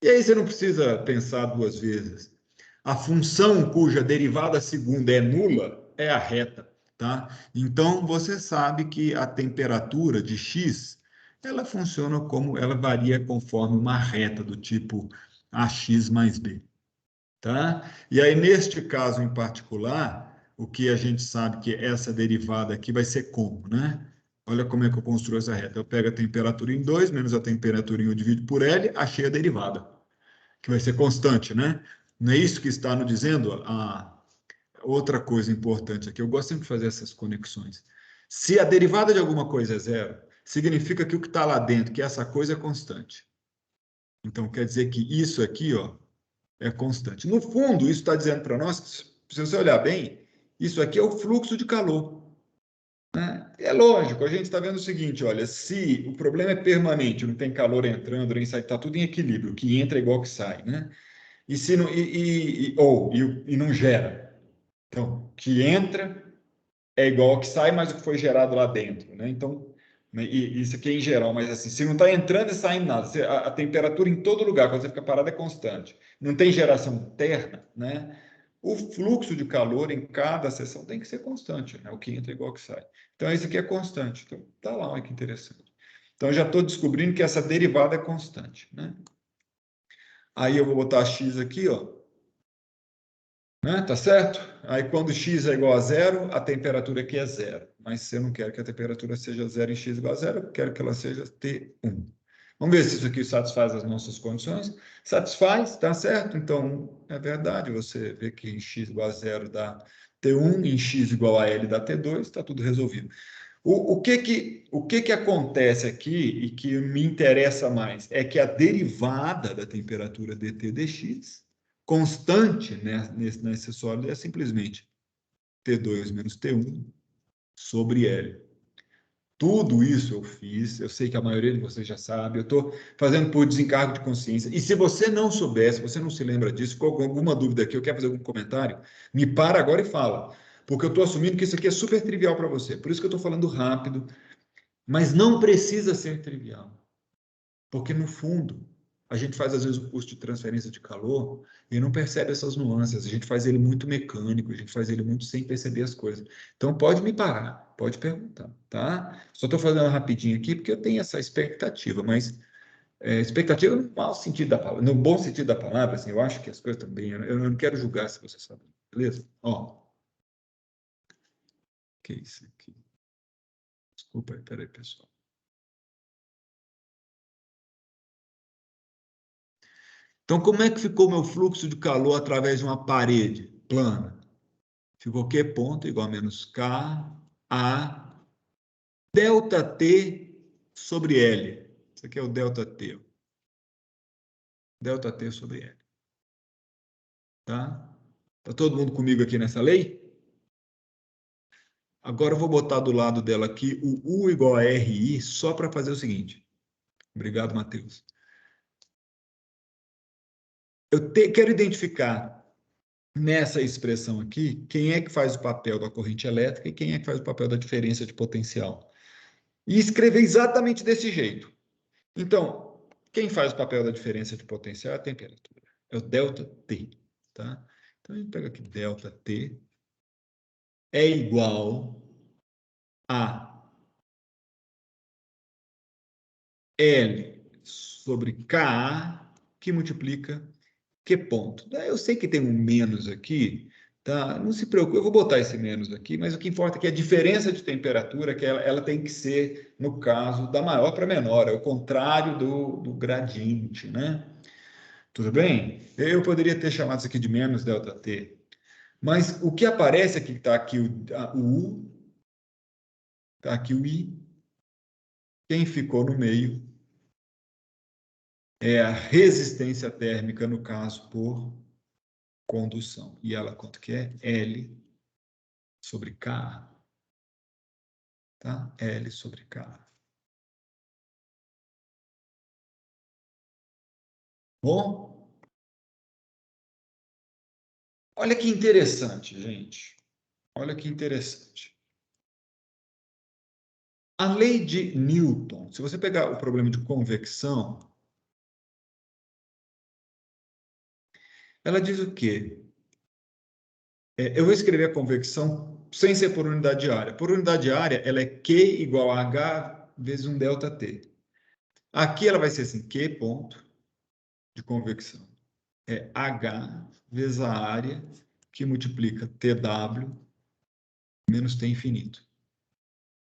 E aí você não precisa pensar duas vezes. A função cuja derivada segunda é nula é a reta, tá? Então você sabe que a temperatura de x, ela funciona como, ela varia conforme uma reta do tipo ax mais b, tá? E aí neste caso em particular, o que a gente sabe que essa derivada aqui vai ser como, né? Olha como é que eu construo essa reta. Eu pego a temperatura em 2 menos a temperatura em 1 dividido por L, achei a derivada, que vai ser constante, né? Não é isso que está nos dizendo? Outra coisa importante aqui, eu gosto sempre de fazer essas conexões. Se a derivada de alguma coisa é zero, significa que o que está lá dentro, que essa coisa é constante. Então, quer dizer que isso aqui, ó, é constante. No fundo, isso está dizendo para nós, se você olhar bem, isso aqui é o fluxo de calor. Né? É lógico, a gente está vendo o seguinte, olha, se o problema é permanente, não tem calor entrando nem saindo, está tudo em equilíbrio, o que entra é igual que sai, né? E se não, e não gera. Então, o que entra é igual ao que sai, mas o que foi gerado lá dentro, né? Então, né, e isso aqui é em geral, mas assim, se não está entrando e saindo nada, a temperatura em todo lugar, quando você fica parado, é constante. Não tem geração interna, né? O fluxo de calor em cada seção tem que ser constante, né? O que entra é igual ao que sai. Então, isso aqui é constante. Então, tá lá, olha que interessante. Então, eu já estou descobrindo que essa derivada é constante, né? Aí eu vou botar x aqui, ó. Né? Tá certo? Aí quando x é igual a zero, a temperatura aqui é zero. Mas se eu não quero que a temperatura seja zero em x igual a zero, eu quero que ela seja T1. Vamos ver se isso aqui satisfaz as nossas condições. Satisfaz, tá certo? Então, é verdade, você vê que em x igual a zero dá T1, em x igual a L dá T2, está tudo resolvido. O que acontece aqui e que me interessa mais é que a derivada da temperatura dt dx constante, né, nesse sólido é simplesmente T2 menos T1 sobre L. Tudo isso eu fiz, eu sei que a maioria de vocês já sabe, eu estou fazendo por desencargo de consciência. E se você não souber, se você não se lembra disso, ficou com alguma dúvida aqui, eu quero fazer algum comentário, me para agora e fala. Porque eu estou assumindo que isso aqui é super trivial para você. Por isso que eu estou falando rápido, mas não precisa ser trivial. Porque, no fundo, a gente faz, às vezes, o curso de transferência de calor e não percebe essas nuances. A gente faz ele muito mecânico, a gente faz ele muito sem perceber as coisas. Então, pode me parar, pode perguntar, tá? Só estou fazendo rapidinho aqui porque eu tenho essa expectativa, mas expectativa no mau sentido da palavra, no bom sentido da palavra, assim, eu acho que as coisas estão bem. Eu não quero julgar se você sabe, beleza? Ó. Que é isso aqui? Desculpa aí, peraí, pessoal. Então, como é que ficou meu fluxo de calor através de uma parede plana? Ficou Q ponto igual a menos K, A, delta T sobre L. Isso aqui é o delta T. Delta T sobre L. Tá? Tá todo mundo comigo aqui nessa lei? Agora eu vou botar do lado dela aqui o U igual a RI só para fazer o seguinte. Obrigado, Matheus. Quero identificar nessa expressão aqui, quem é que faz o papel da corrente elétrica e quem é que faz o papel da diferença de potencial. E escrever exatamente desse jeito. Então, quem faz o papel da diferença de potencial é a temperatura. É o delta T. Tá? Então, a gente pega aqui delta T é igual a L sobre Ka, que multiplica Q ponto. Eu sei que tem um menos aqui, tá? Não se preocupe, eu vou botar esse menos aqui, mas o que importa é que a diferença de temperatura, que ela tem que ser, no caso, da maior para menor, é o contrário do gradiente, né? Tudo bem? Eu poderia ter chamado isso aqui de menos delta T, mas o que aparece aqui, está aqui o U, está aqui o I, quem ficou no meio é a resistência térmica, no caso, por condução. E ela, quanto que é? L sobre K. Tá? L sobre K. Bom? Olha que interessante, gente. Olha que interessante. A lei de Newton, se você pegar o problema de convecção, ela diz o quê? Eu vou escrever a convecção sem ser por unidade de área. Por unidade de área, ela é Q igual a H vezes um delta T. Aqui ela vai ser assim, Q ponto de convecção. É H vezes a área que multiplica TW menos T infinito.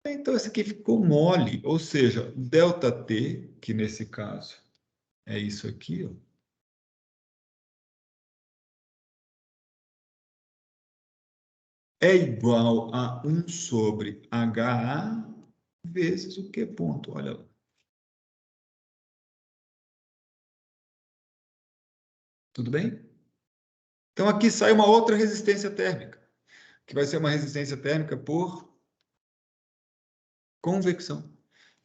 Então, esse aqui ficou mole, ou seja, ΔT, que nesse caso é isso aqui, ó, é igual a 1 sobre HA vezes o Q ponto, olha lá. Tudo bem? Então, aqui sai uma outra resistência térmica, que vai ser uma resistência térmica por convecção.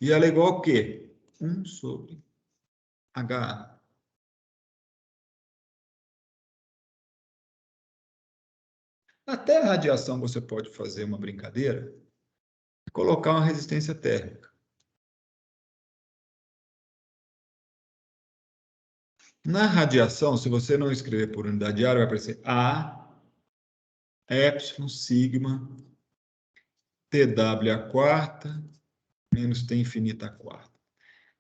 E ela é igual a quê? 1 sobre HA. Até a radiação você pode fazer uma brincadeira e colocar uma resistência térmica. Na radiação, se você não escrever por unidade de área, vai aparecer A, epsilon, sigma, TW à quarta, menos T infinita à quarta.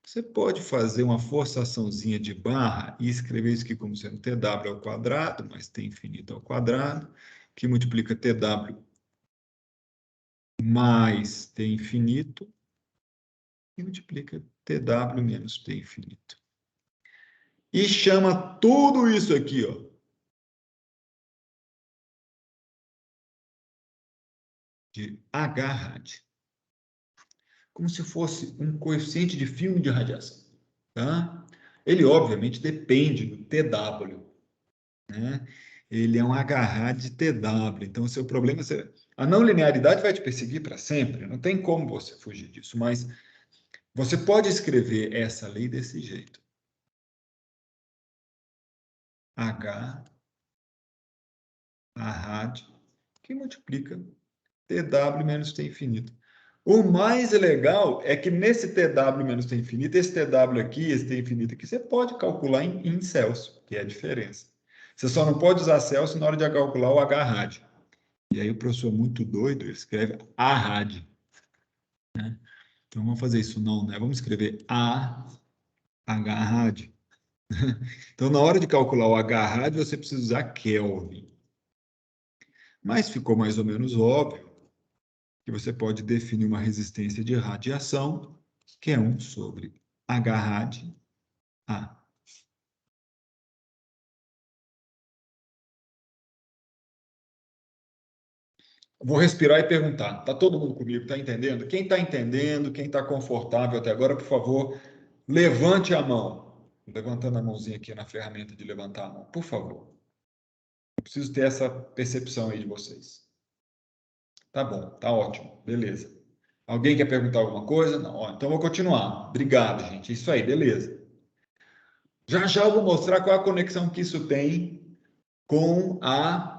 Você pode fazer uma forçaçãozinha de barra e escrever isso aqui como sendo TW ao quadrado, mais T infinito ao quadrado, que multiplica TW mais T infinito, e multiplica TW menos T infinito. E chama tudo isso aqui, ó, de H-rad. Como se fosse um coeficiente de filme de radiação. Tá? Ele, obviamente, depende do TW. Né? Ele é um H-rad de TW. Então, o seu problema... A não linearidade vai te perseguir para sempre. Não tem como você fugir disso. Mas você pode escrever essa lei desse jeito. H, a rad, que multiplica TW menos T infinito. O mais legal é que nesse TW menos T infinito, esse TW aqui, esse T infinito aqui, você pode calcular em Celsius, que é a diferença. Você só não pode usar Celsius na hora de calcular o H-rad. E aí o professor muito doido, ele escreve A-rad. Né? Então vamos fazer isso não, né? Vamos escrever A-H-rad. Então na hora de calcular o H-rad, você precisa usar Kelvin. Mas ficou mais ou menos óbvio que você pode definir uma resistência de radiação, que é 1 sobre H-rad A. Vou respirar e perguntar. Está todo mundo comigo? Está entendendo? Quem está entendendo, quem está confortável até agora, por favor, levante a mão. Levantando a mãozinha aqui na ferramenta de levantar a mão, por favor. Eu preciso ter essa percepção aí de vocês. Tá bom, tá ótimo, beleza. Alguém quer perguntar alguma coisa? Não, ó, então vou continuar. Obrigado, gente. Isso aí, beleza. Já já eu vou mostrar qual é a conexão que isso tem com a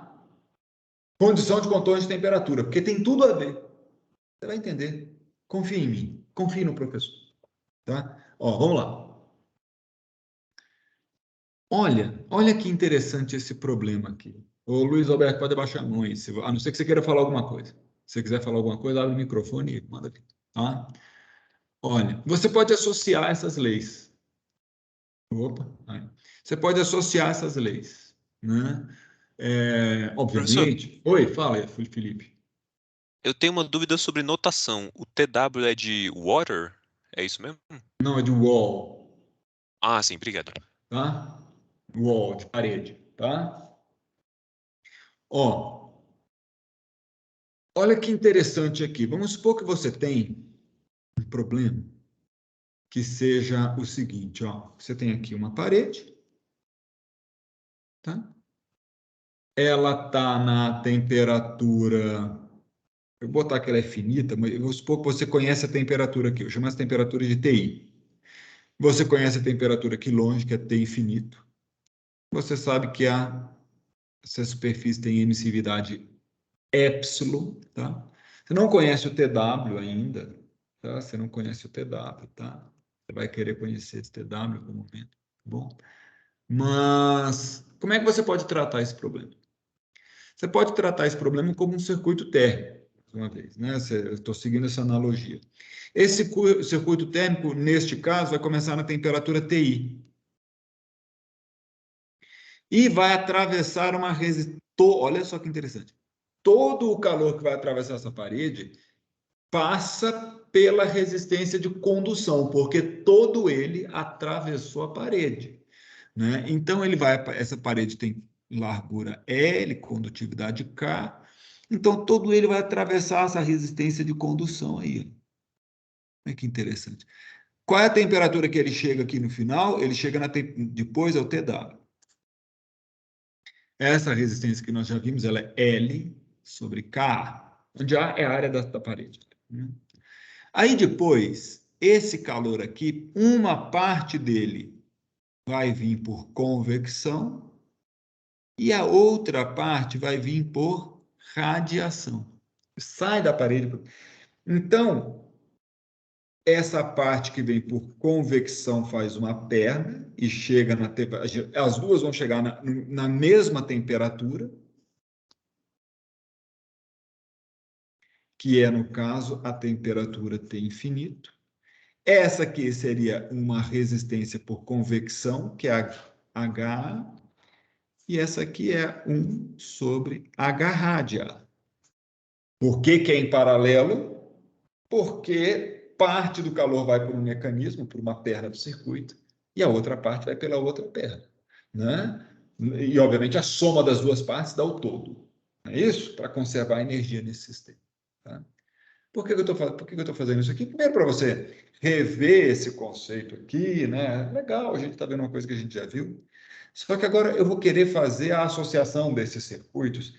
condição de controle de temperatura, porque tem tudo a ver. Você vai entender. Confie em mim. Confie no professor. Tá? Ó, vamos lá. Olha que interessante esse problema aqui. Ô, Luiz Alberto, pode abaixar a mão aí, a não ser que você queira falar alguma coisa. Se você quiser falar alguma coisa, abre o microfone e manda aqui. Tá? Olha, você pode associar essas leis. Opa, aí. Você pode associar essas leis, né? Obviamente. Oi, fala aí, Felipe. Eu tenho uma dúvida sobre notação. O TW é de water? É isso mesmo? Não, é de wall. Ah, sim, obrigado. Tá? Wall, de parede, tá? Ó, olha que interessante aqui. Vamos supor que você tem um problema que seja o seguinte, ó. Você tem aqui uma parede, tá? Ela está na temperatura... Eu vou botar que ela é finita, mas eu vou supor que você conhece a temperatura aqui. Eu chamo essa temperatura de TI. Você conhece a temperatura aqui longe, que é T infinito. Você sabe que essa superfície tem emissividade epsilon, tá? Você não conhece o TW ainda, tá? Você não conhece o TW, tá? Você vai querer conhecer esse TW no momento, tá bom? Mas como é que você pode tratar esse problema? Você pode tratar esse problema como um circuito térmico, uma vez, né? Eu estou seguindo essa analogia. Esse circuito térmico, neste caso, vai começar na temperatura TI. E vai atravessar uma resistência. Olha só que interessante. Todo o calor que vai atravessar essa parede passa pela resistência de condução, porque todo ele atravessou a parede. Né? Então, essa parede tem largura L, condutividade K, então todo ele vai atravessar essa resistência de condução aí. Olha que interessante. Qual é a temperatura que ele chega aqui no final? Ele chega depois ao TW. Essa resistência que nós já vimos, ela é L sobre K, onde A é a área da parede. Aí depois, esse calor aqui, uma parte dele vai vir por convecção e a outra parte vai vir por radiação. Sai da parede. Então, essa parte que vem por convecção faz uma perna e chega na temperatura. As duas vão chegar na mesma temperatura, que é, no caso, a temperatura T infinito. Essa aqui seria uma resistência por convecção, que é a H, e essa aqui é 1 sobre H rádia. Por que que é em paralelo? Porque parte do calor vai por um mecanismo, por uma perna do circuito, e a outra parte vai pela outra perna, né? E, obviamente, a soma das duas partes dá o todo. É isso? Para conservar a energia nesse sistema. Tá? Por que eu estou fazendo isso aqui? Primeiro, para você rever esse conceito aqui, né? Legal, a gente está vendo uma coisa que a gente já viu. Só que agora eu vou querer fazer a associação desses circuitos,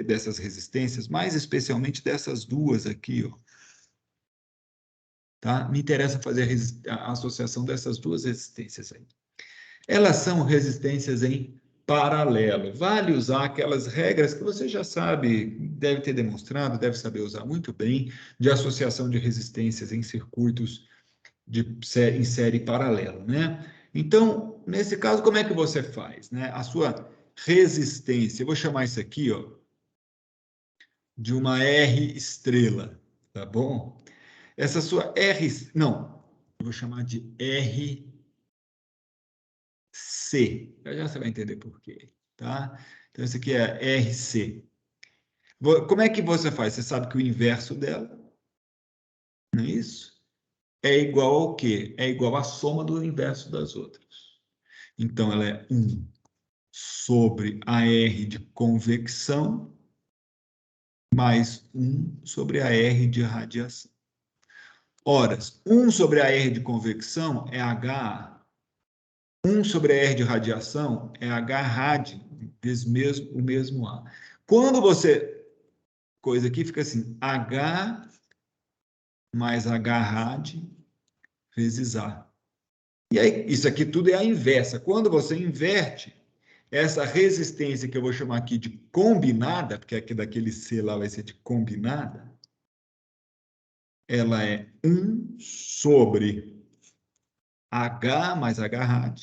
dessas resistências, mais especialmente dessas duas aqui, ó. Tá? Me interessa fazer a associação dessas duas resistências aí. Elas são resistências em paralelo. Vale usar aquelas regras que você já sabe, deve ter demonstrado, deve saber usar muito bem, de associação de resistências em circuitos em série paralela, né? Então, nesse caso, como é que você faz, né? A sua resistência, eu vou chamar isso aqui, ó, de uma R estrela, tá bom? Essa sua R, não, eu vou chamar de RC. Já você vai entender por quê, tá? Então, isso aqui é RC. Como é que você faz? Você sabe que o inverso dela, não é isso? É igual ao quê? É igual à soma do inverso das outras. Então, ela é 1 sobre a R de convecção mais 1 sobre a R de radiação. Ora, 1 sobre a R de convecção é HA. 1 sobre a R de radiação é H rad, o mesmo A. Quando você... Coisa aqui fica assim, H mais H rad vezes A. E aí, isso aqui tudo é a inversa. Quando você inverte, essa resistência que eu vou chamar aqui de combinada, porque aqui daquele C lá vai ser de combinada, ela é 1 sobre H mais H rad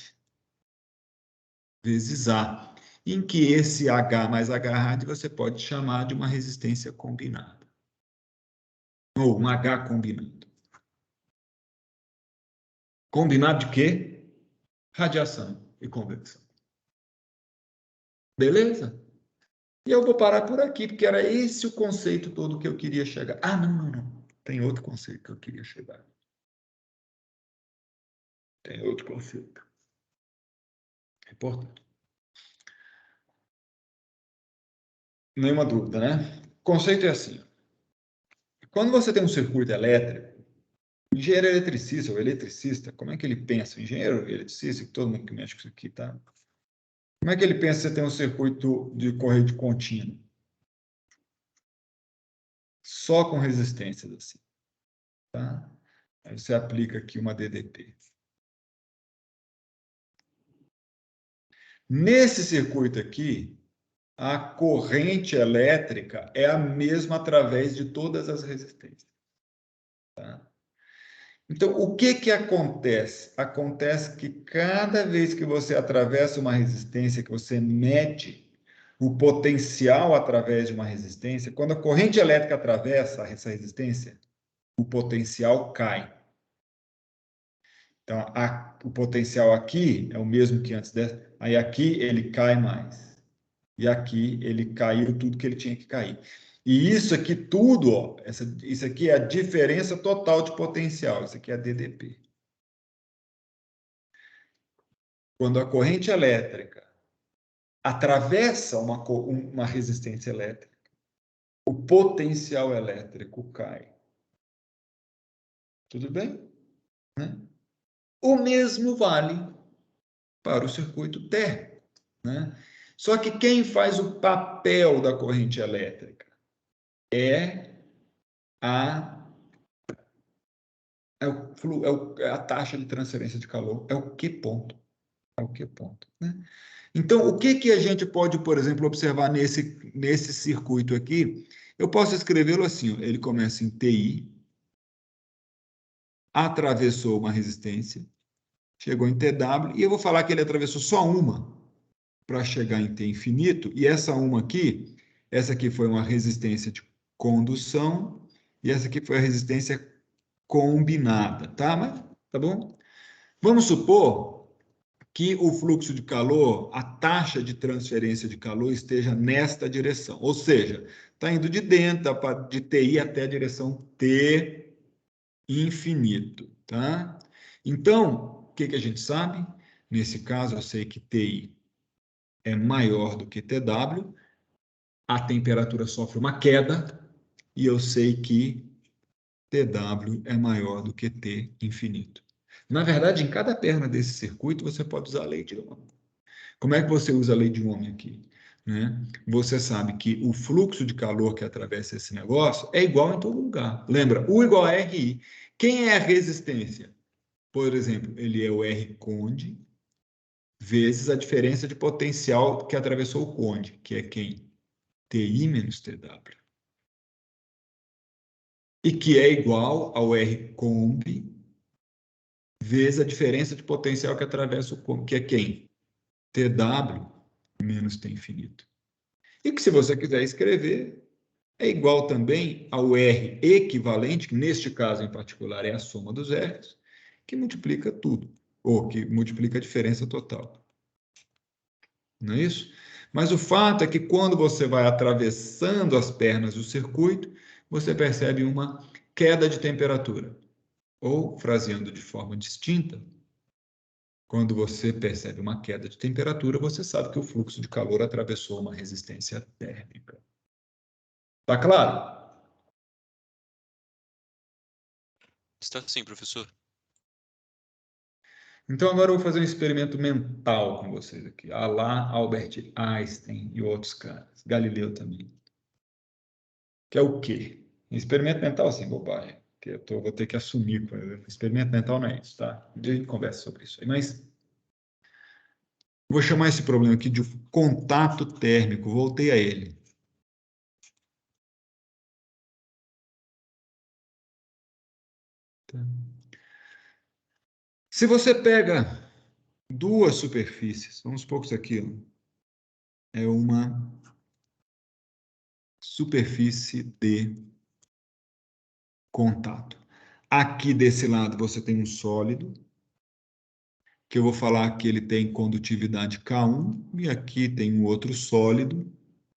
vezes A, em que esse H mais H rad você pode chamar de uma resistência combinada. Ou um H combinado. Combinado de quê? Radiação e convecção. Beleza? E eu vou parar por aqui, porque era esse o conceito todo que eu queria chegar. Ah, não. Tem outro conceito que eu queria chegar. Tem outro conceito. É importante. Nenhuma dúvida, né? O conceito é assim. Quando você tem um circuito elétrico, o engenheiro eletricista, ou eletricista, como é que ele pensa? O engenheiro eletricista, que todo mundo que mexe com isso aqui, tá? Como é que ele pensa que você tem um circuito de corrente contínua? Só com resistências assim, tá? Aí você aplica aqui uma DDP. Nesse circuito aqui, a corrente elétrica é a mesma através de todas as resistências. Tá? Então, o que acontece? Acontece que cada vez que você atravessa uma resistência, que você mede o potencial através de uma resistência, quando a corrente elétrica atravessa essa resistência, o potencial cai. Então, o potencial aqui é o mesmo que antes dessa, aí aqui ele cai mais. E aqui ele caiu tudo que ele tinha que cair. E isso aqui tudo, ó, isso aqui é a diferença total de potencial, isso aqui é a DDP. Quando a corrente elétrica atravessa uma resistência elétrica, o potencial elétrico cai. Tudo bem? Né? O mesmo vale para o circuito térmico, né? Só que quem faz o papel da corrente elétrica é a taxa de transferência de calor, é o Q ponto. É o Q ponto, né? Então, o que que a gente pode, por exemplo, observar nesse circuito aqui? Eu posso escrevê-lo assim, ó, ele começa em TI, atravessou uma resistência, chegou em TW, e eu vou falar que ele atravessou só uma para chegar em T infinito, e essa uma aqui, essa aqui foi uma resistência de condução, e essa aqui foi a resistência combinada, tá? Mas, tá bom? Vamos supor que o fluxo de calor, a taxa de transferência de calor esteja nesta direção, ou seja, está indo de dentro, de TI até a direção T infinito, tá? Então, o que que a gente sabe? Nesse caso, eu sei que TI é maior do que TW, a temperatura sofre uma queda, e eu sei que TW é maior do que T infinito. Na verdade, em cada perna desse circuito, você pode usar a lei de Ohm. Como é que você usa a lei de Ohm aqui? Né? Você sabe que o fluxo de calor que atravessa esse negócio é igual em todo lugar. Lembra? U igual a RI. Quem é a resistência? Por exemplo, ele é o R conde vezes a diferença de potencial que atravessou o conde, que é quem? TI menos TW. E que é igual ao R comb vezes a diferença de potencial que atravessa o comb, que é quem? TW menos T infinito. E que, se você quiser escrever, é igual também ao R equivalente, que neste caso em particular é a soma dos R's, que multiplica tudo, ou que multiplica a diferença total. Não é isso? Mas o fato é que quando você vai atravessando as pernas do circuito, você percebe uma queda de temperatura. Ou, fraseando de forma distinta, quando você percebe uma queda de temperatura, você sabe que o fluxo de calor atravessou uma resistência térmica. Tá claro? Está sim, professor. Então, agora eu vou fazer um experimento mental com vocês aqui. A lá Albert Einstein e outros caras. Galileu também. Que é o quê? Experimento mental, sim, bobagem. Que vou ter que assumir. Experimento mental não é isso, tá? Um dia a gente conversa sobre isso aí. Mas vou chamar esse problema aqui de contato térmico. Voltei a ele. Tá. Se você pega duas superfícies, vamos supor que isso aqui é uma superfície de contato. Aqui desse lado você tem um sólido, que eu vou falar que ele tem condutividade K1, e aqui tem um outro sólido,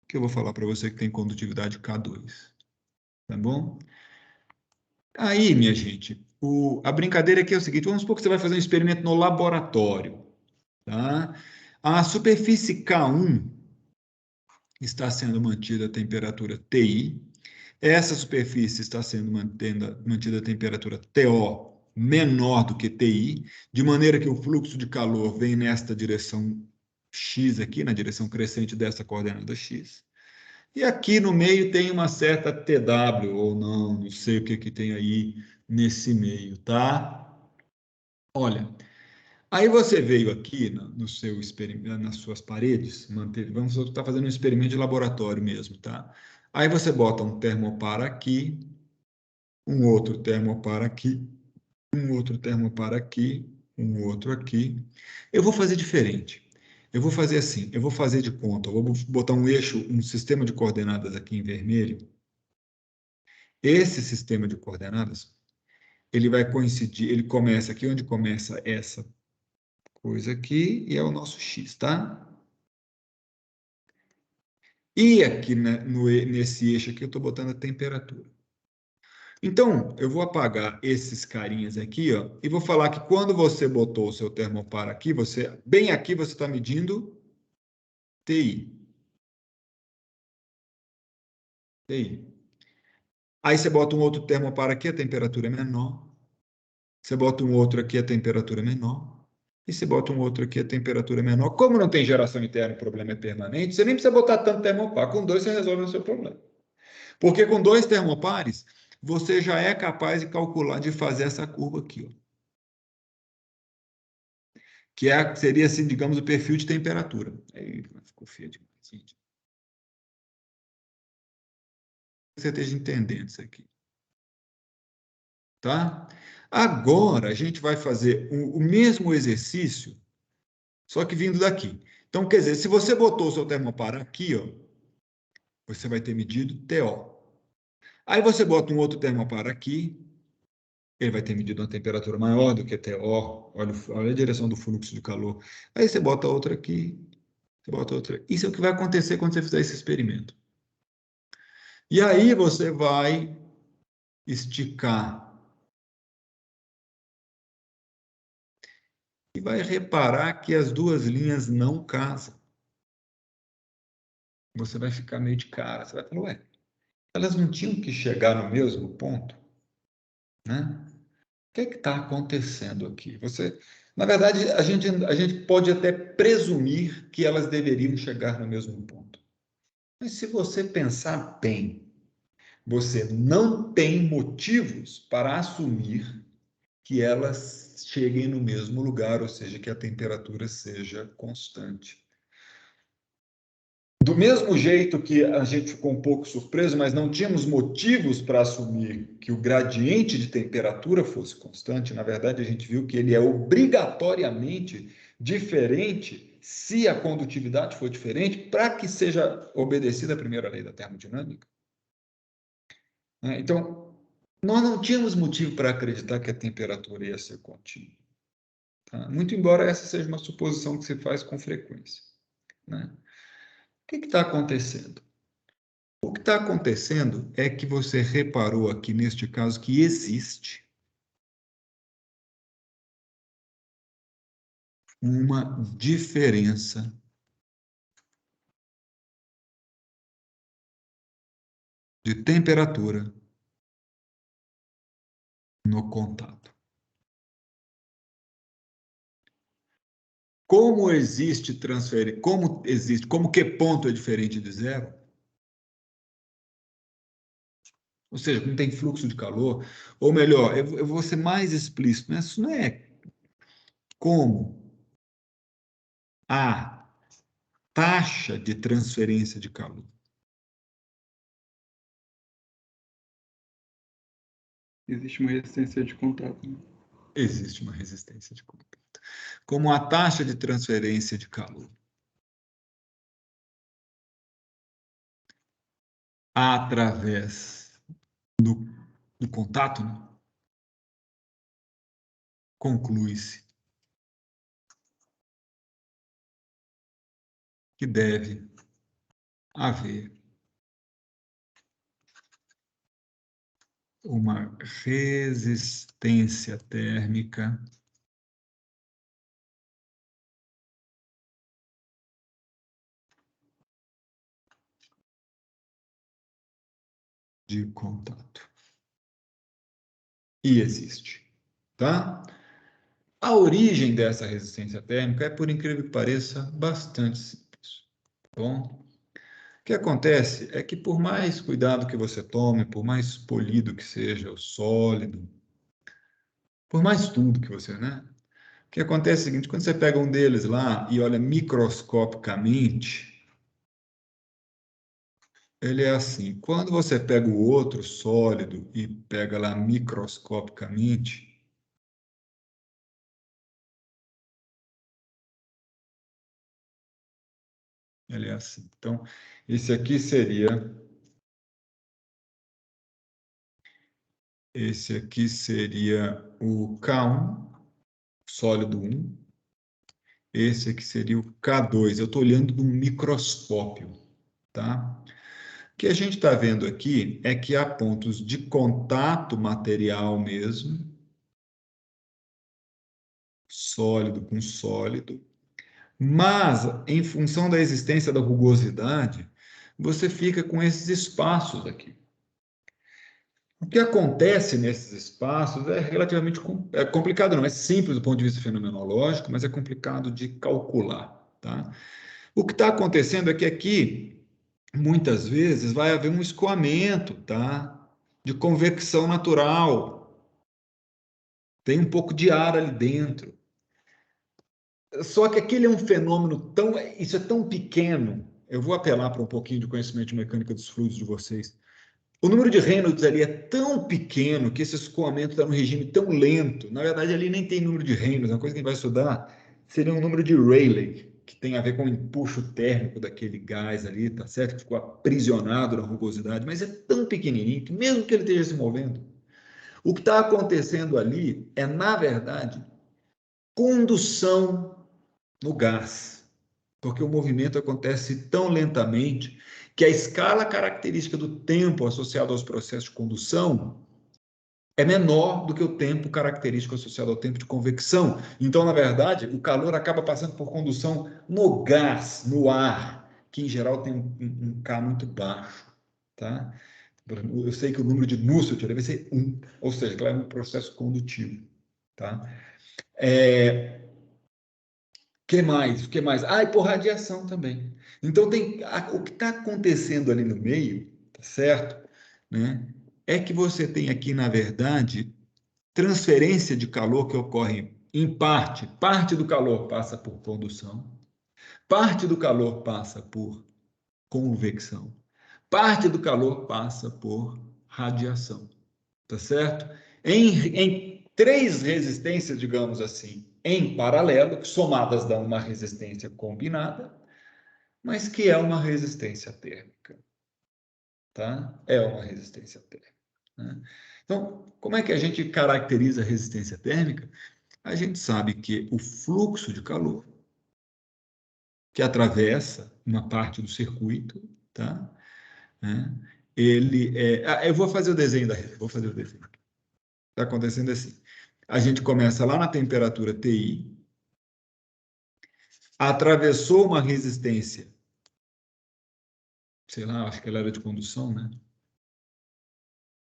que eu vou falar para você que tem condutividade K2. Tá bom? Aí, minha gente, a brincadeira aqui é o seguinte, vamos supor que você vai fazer um experimento no laboratório. Tá? A superfície K1 está sendo mantida a temperatura TI. Essa superfície está sendo mantida a temperatura TO menor do que TI, de maneira que o fluxo de calor vem nesta direção X aqui, na direção crescente dessa coordenada X. E aqui no meio tem uma certa TW, ou não sei o que que tem aí nesse meio, tá? Olha, aí você veio aqui no seu experimento, nas suas paredes, vamos estar fazendo um experimento de laboratório mesmo, tá? Aí você bota um termopar aqui, um outro termopar aqui, um outro termopar aqui, um outro aqui. Eu vou fazer diferente. Eu vou fazer assim, eu vou fazer de conta, eu vou botar um eixo, um sistema de coordenadas aqui em vermelho. Esse sistema de coordenadas, ele vai coincidir, ele começa aqui onde começa essa coisa aqui, e é o nosso X, tá? E aqui nesse eixo aqui eu estou botando a temperatura. Então, eu vou apagar esses carinhas aqui, ó, e vou falar que quando você botou o seu termopar aqui, bem aqui você está medindo TI. TI. Aí você bota um outro termopar aqui, a temperatura é menor. Você bota um outro aqui, a temperatura é menor. E você bota um outro aqui, a temperatura é menor. Como não tem geração interna, o problema é permanente, você nem precisa botar tanto termopar. Com dois você resolve o seu problema. Porque com dois termopares, você já é capaz de calcular, de fazer essa curva aqui, ó. que seria, assim, digamos, o perfil de temperatura. Aí ficou feio demais, gente. Você esteja entendendo isso aqui. Tá? Agora, a gente vai fazer o mesmo exercício, só que vindo daqui. Então, quer dizer, se você botou o seu termopar aqui, ó, você vai ter medido TO. Aí você bota um outro termopar aqui, ele vai ter medido uma temperatura maior do que TO, olha a direção do fluxo de calor. Aí você bota outra aqui, você bota outra. Isso é o que vai acontecer quando você fizer esse experimento. E aí você vai esticar e vai reparar que as duas linhas não casam. Você vai ficar meio de cara, você vai falar, ué, elas não tinham que chegar no mesmo ponto? Né? O que está acontecendo aqui? Na verdade, a gente pode até presumir que elas deveriam chegar no mesmo ponto. Mas se você pensar bem, você não tem motivos para assumir que elas cheguem no mesmo lugar, ou seja, que a temperatura seja constante. Do mesmo jeito que a gente ficou um pouco surpreso, mas não tínhamos motivos para assumir que o gradiente de temperatura fosse constante, na verdade a gente viu que ele é obrigatoriamente diferente se a condutividade for diferente para que seja obedecida a primeira lei da termodinâmica. Então, nós não tínhamos motivo para acreditar que a temperatura ia ser contínua. Tá? Muito embora essa seja uma suposição que se faz com frequência. Né? O que está acontecendo? O que está acontecendo é que você reparou aqui, neste caso, que existe uma diferença de temperatura no contato. Como existe transferência? Como que ponto é diferente de zero? Ou seja, não tem fluxo de calor, ou melhor, eu vou ser mais explícito, né? Isso não é como a taxa de transferência de calor. Existe uma resistência de contato. Né? Existe uma resistência de contato. Como a taxa de transferência de calor através do contato, né? Conclui-se que deve haver uma resistência térmica de contato. E existe, tá? A origem dessa resistência térmica é, por incrível que pareça, bastante simples, tá bom? O que acontece é que, por mais cuidado que você tome, por mais polido que seja o sólido, por mais tudo que você, né? O que acontece é o seguinte, quando você pega um deles lá e olha microscopicamente, ele é assim. Quando você pega o outro sólido e pega lá microscopicamente, ele é assim. Então, esse aqui seria o K1, sólido 1. Esse aqui seria o K2. Eu estou olhando de um microscópio, tá? O que a gente está vendo aqui é que há pontos de contato material mesmo, sólido com sólido, mas, em função da existência da rugosidade, você fica com esses espaços aqui. O que acontece nesses espaços é relativamente complicado, não é simples do ponto de vista fenomenológico, mas é complicado de calcular, tá? O que está acontecendo é que aqui, muitas vezes, vai haver um escoamento, tá? De convecção natural. Tem um pouco de ar ali dentro. Só que aquele é um fenômeno tão... Isso é tão pequeno. Eu vou apelar para um pouquinho de conhecimento de mecânica dos fluidos de vocês. O número de Reynolds ali é tão pequeno que esse escoamento está num regime tão lento. Na verdade, ali nem tem número de Reynolds. Uma coisa que a gente vai estudar seria um número de Rayleigh, que tem a ver com o empuxo térmico daquele gás ali, tá certo? Que ficou aprisionado na rugosidade. Mas é tão pequenininho que mesmo que ele esteja se movendo, o que está acontecendo ali é, na verdade, condução no gás, porque o movimento acontece tão lentamente que a escala característica do tempo associado aos processos de condução é menor do que o tempo característico associado ao tempo de convecção. Então, na verdade, o calor acaba passando por condução no gás, no ar, que em geral tem um K muito baixo, tá? Eu sei que o número de Nusselt deve ser 1, ou seja, que ela é um processo condutivo, tá? Que mais? O que mais? Ah, e por radiação também. Então, o que está acontecendo ali no meio, tá certo? Né? É que você tem aqui, na verdade, transferência de calor que ocorre em parte. Parte do calor passa por condução, parte do calor passa por convecção, parte do calor passa por radiação, tá certo? Em três resistências, digamos assim, em paralelo, que somadas dão uma resistência combinada, mas que é uma resistência térmica, tá? É uma resistência térmica, né? Então, como é que a gente caracteriza a resistência térmica? A gente sabe que o fluxo de calor que atravessa uma parte do circuito, tá? Né? Ele é... eu vou fazer o desenho vou fazer o desenho. Está acontecendo assim. A gente começa lá na temperatura TI, atravessou uma resistência, sei lá, acho que ela era de condução, né?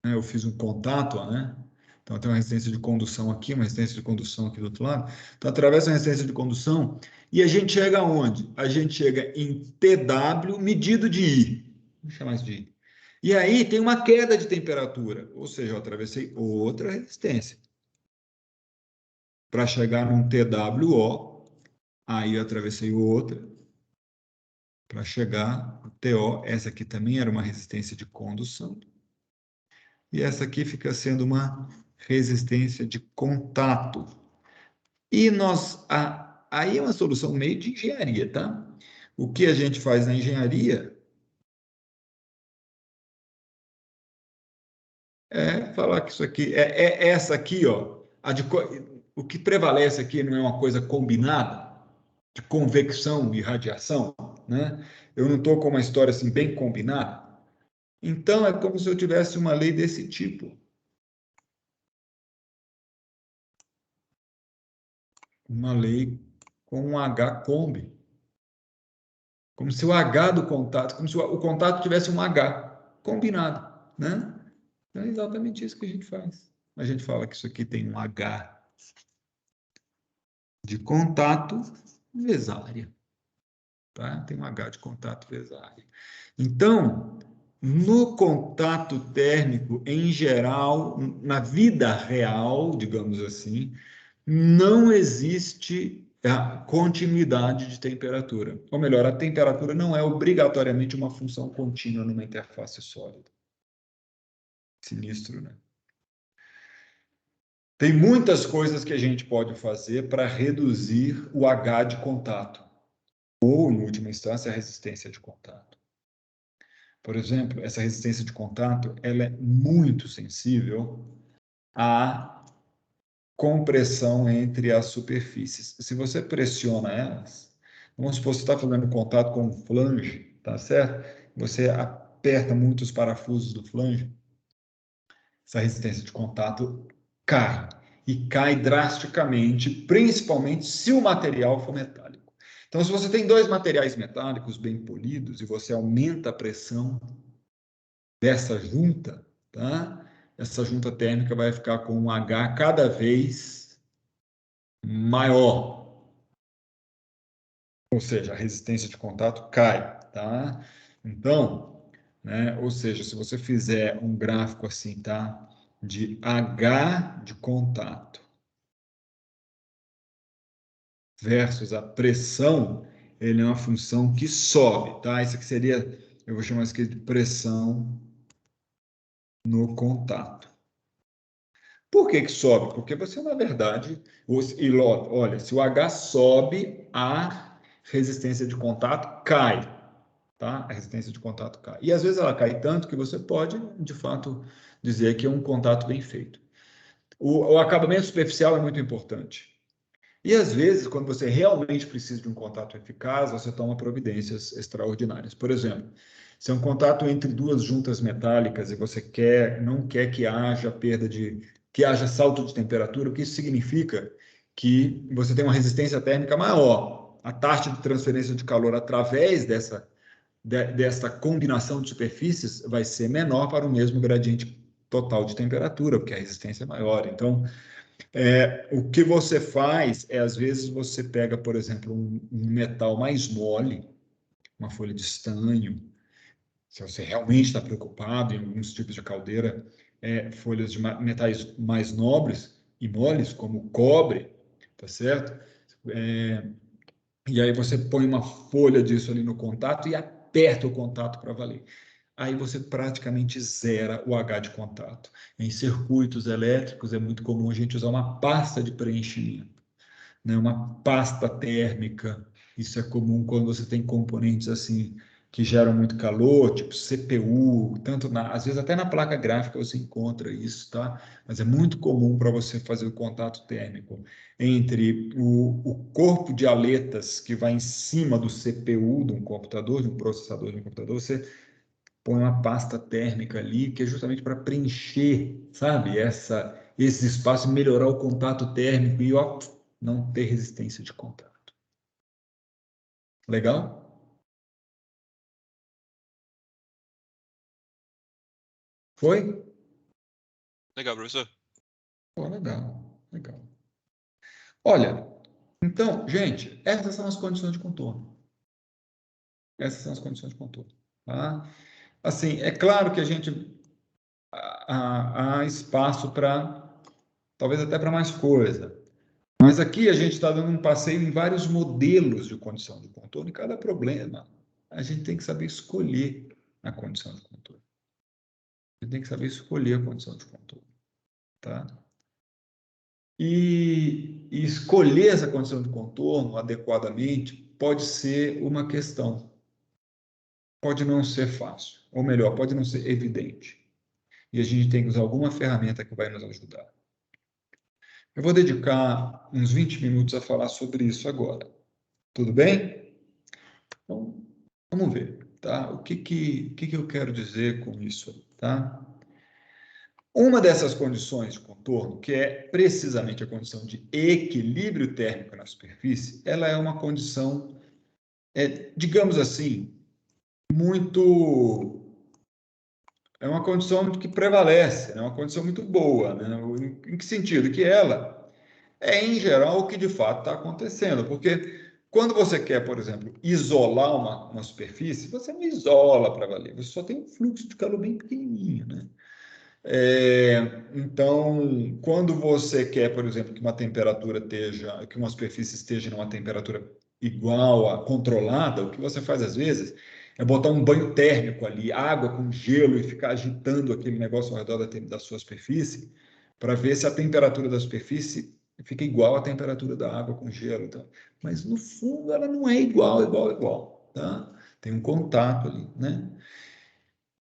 Eu fiz um contato, né? Então, tem uma resistência de condução aqui, uma resistência de condução aqui do outro lado. Então, atravessa a resistência de condução e a gente chega aonde? A gente chega em TW medido de I. Vamos chamar isso de I. E aí tem uma queda de temperatura, ou seja, eu atravessei outra resistência. Para chegar num TWO, aí eu atravessei outra. Para chegar no TO, essa aqui também era uma resistência de condução. E essa aqui fica sendo uma resistência de contato. E aí é uma solução meio de engenharia, tá? O que a gente faz na engenharia é falar que isso aqui é essa aqui, ó. O que prevalece aqui não é uma coisa combinada de convecção e radiação, né? Eu não estou com uma história assim bem combinada. Então é como se eu tivesse uma lei desse tipo. Uma lei com um H-combi. Como se o H do contato, como se o contato tivesse um H combinado, né? Então é exatamente isso que a gente faz. A gente fala que isso aqui tem um H de contato vezes área, tá? Tem um H de contato vezes área. Então, no contato térmico, em geral, na vida real, digamos assim, não existe a continuidade de temperatura. Ou melhor, a temperatura não é obrigatoriamente uma função contínua numa interface sólida. Sinistro, né? Tem muitas coisas que a gente pode fazer para reduzir o H de contato, ou, em última instância, a resistência de contato. Por exemplo, essa resistência de contato ela é muito sensível à compressão entre as superfícies. Se você pressiona elas, vamos supor que você está fazendo contato com um flange, tá certo? Você aperta muito os parafusos do flange, essa resistência de contato cai. E cai drasticamente, principalmente se o material for metálico. Então, se você tem dois materiais metálicos bem polidos e você aumenta a pressão dessa junta, tá? Essa junta térmica vai ficar com um H cada vez maior. Ou seja, a resistência de contato cai, tá? Então, né? Ou seja, se você fizer um gráfico assim, tá? De H de contato, versus a pressão, ele é uma função que sobe, tá? Isso aqui seria, eu vou chamar isso aqui de pressão no contato. Por que que sobe? Porque você, na verdade, olha, se o H sobe, a resistência de contato cai, tá? A resistência de contato cai. E às vezes ela cai tanto que você pode, de fato, dizer que é um contato bem feito. O acabamento superficial é muito importante. E às vezes, quando você realmente precisa de um contato eficaz, você toma providências extraordinárias. Por exemplo, se é um contato entre duas juntas metálicas e você não quer que haja que haja salto de temperatura, o que isso significa? Que você tem uma resistência térmica maior. A taxa de transferência de calor através dessa combinação de superfícies vai ser menor para o mesmo gradiente total de temperatura, porque a resistência é maior. Então, o que você faz é, às vezes, você pega, por exemplo, um metal mais mole, uma folha de estanho, se você realmente está preocupado em alguns tipos de caldeira, folhas de metais mais nobres e moles, como o cobre, tá certo? E aí você põe uma folha disso ali no contato e aperta o contato para valer. Aí você praticamente zera o H de contato. Em circuitos elétricos é muito comum a gente usar uma pasta de preenchimento, né? Uma pasta térmica. Isso é comum quando você tem componentes assim que geram muito calor, tipo CPU, às vezes até na placa gráfica você encontra isso, tá? Mas é muito comum para você fazer o contato térmico entre o corpo de aletas que vai em cima do CPU de um computador, de um processador de um computador, você põe uma pasta térmica ali, que é justamente para preencher, sabe, esse espaço e melhorar o contato térmico e ó, não ter resistência de contato. Legal? Foi? Legal, professor. Pô, legal, legal. Olha, então, gente, essas são as condições de contorno. Essas são as condições de contorno, tá? Assim, é claro que há espaço para, talvez até para mais coisa. Mas aqui a gente está dando um passeio em vários modelos de condição de contorno e cada problema a gente tem que saber escolher a condição de contorno. A gente tem que saber escolher a condição de contorno, tá? E escolher essa condição de contorno adequadamente pode ser uma questão. Pode não ser fácil, ou melhor, pode não ser evidente. E a gente tem que usar alguma ferramenta que vai nos ajudar. Eu vou dedicar uns 20 minutos a falar sobre isso agora. Tudo bem? Então, vamos ver, tá? O que eu quero dizer com isso, tá? Uma dessas condições de contorno, que é precisamente a condição de equilíbrio térmico na superfície, ela é uma condição, digamos assim, muito... É uma condição que prevalece, é uma condição muito boa, né? Em que sentido? Que ela é, em geral, o que de fato está acontecendo, porque quando você quer, por exemplo, isolar uma superfície, você não isola para valer, você só tem um fluxo de calor bem pequenininho, né? Então, quando você quer, por exemplo, que uma temperatura que uma superfície esteja numa temperatura igual a controlada, o que você faz às vezes é botar um banho térmico ali, água com gelo e ficar agitando aquele negócio ao redor da sua superfície para ver se a temperatura da superfície fica igual à temperatura da água com gelo. Tá? Mas no fundo ela não é igual, tá? Tem um contato ali, né?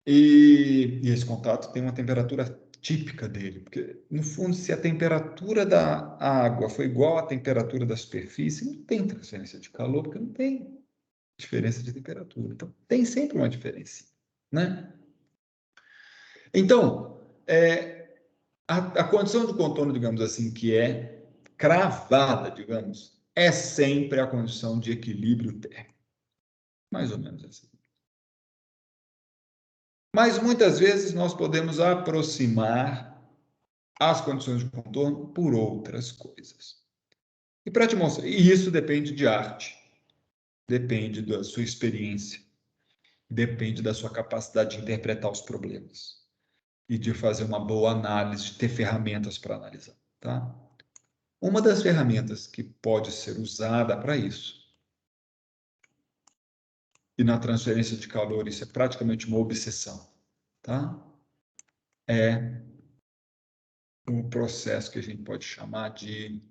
E esse contato tem uma temperatura típica dele, porque, no fundo, se a temperatura da água for igual à temperatura da superfície, não tem transferência de calor, porque não tem diferença de temperatura. Então, tem sempre uma diferença, né? Então, a condição de contorno, digamos assim, que é cravada, digamos, é sempre a condição de equilíbrio térmico. Mais ou menos assim. Mas muitas vezes nós podemos aproximar as condições de contorno por outras coisas. E para te mostrar, e isso depende de arte, depende da sua experiência, depende da sua capacidade de interpretar os problemas e de fazer uma boa análise, de ter ferramentas para analisar, tá? Uma das ferramentas que pode ser usada para isso, e na transferência de calor isso é praticamente uma obsessão, tá? É um processo que a gente pode chamar de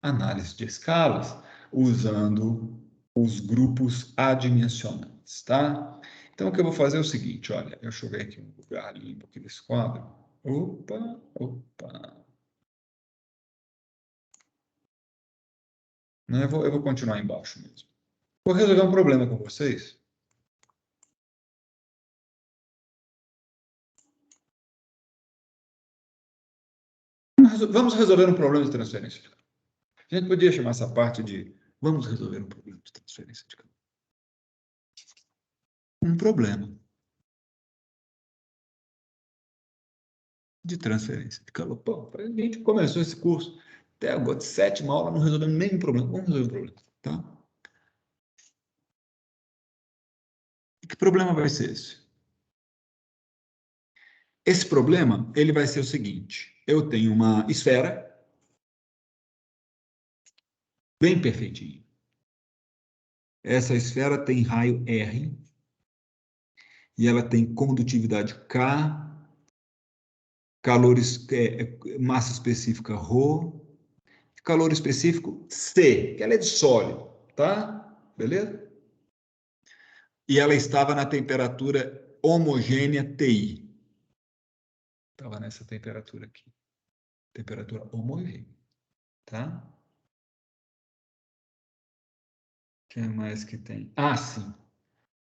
análise de escalas, usando os grupos adimensionantes, tá? Então, o que eu vou fazer é o seguinte, olha, deixa eu ver aqui um lugar limpo aqui desse quadro. Opa, opa. Não, eu vou continuar embaixo mesmo. Vou resolver um problema com vocês. Vamos resolver um problema de transferência de calor. A gente podia chamar essa parte de vamos resolver um problema de transferência de calor. Um problema de transferência de calor. Pô, a gente começou esse curso, até agora, de 7ª aula, não resolvemos nenhum problema. Vamos resolver um problema, tá? E que problema vai ser esse? Esse problema, ele vai ser o seguinte. Eu tenho uma esfera bem perfeitinha. Essa esfera tem raio R e ela tem condutividade K, massa específica ρ, calor específico C, que ela é de sólido, tá? Beleza? E ela estava na temperatura homogênea TI. Estava nessa temperatura aqui. Temperatura homogênea, tá? O que mais que tem? Ah, sim.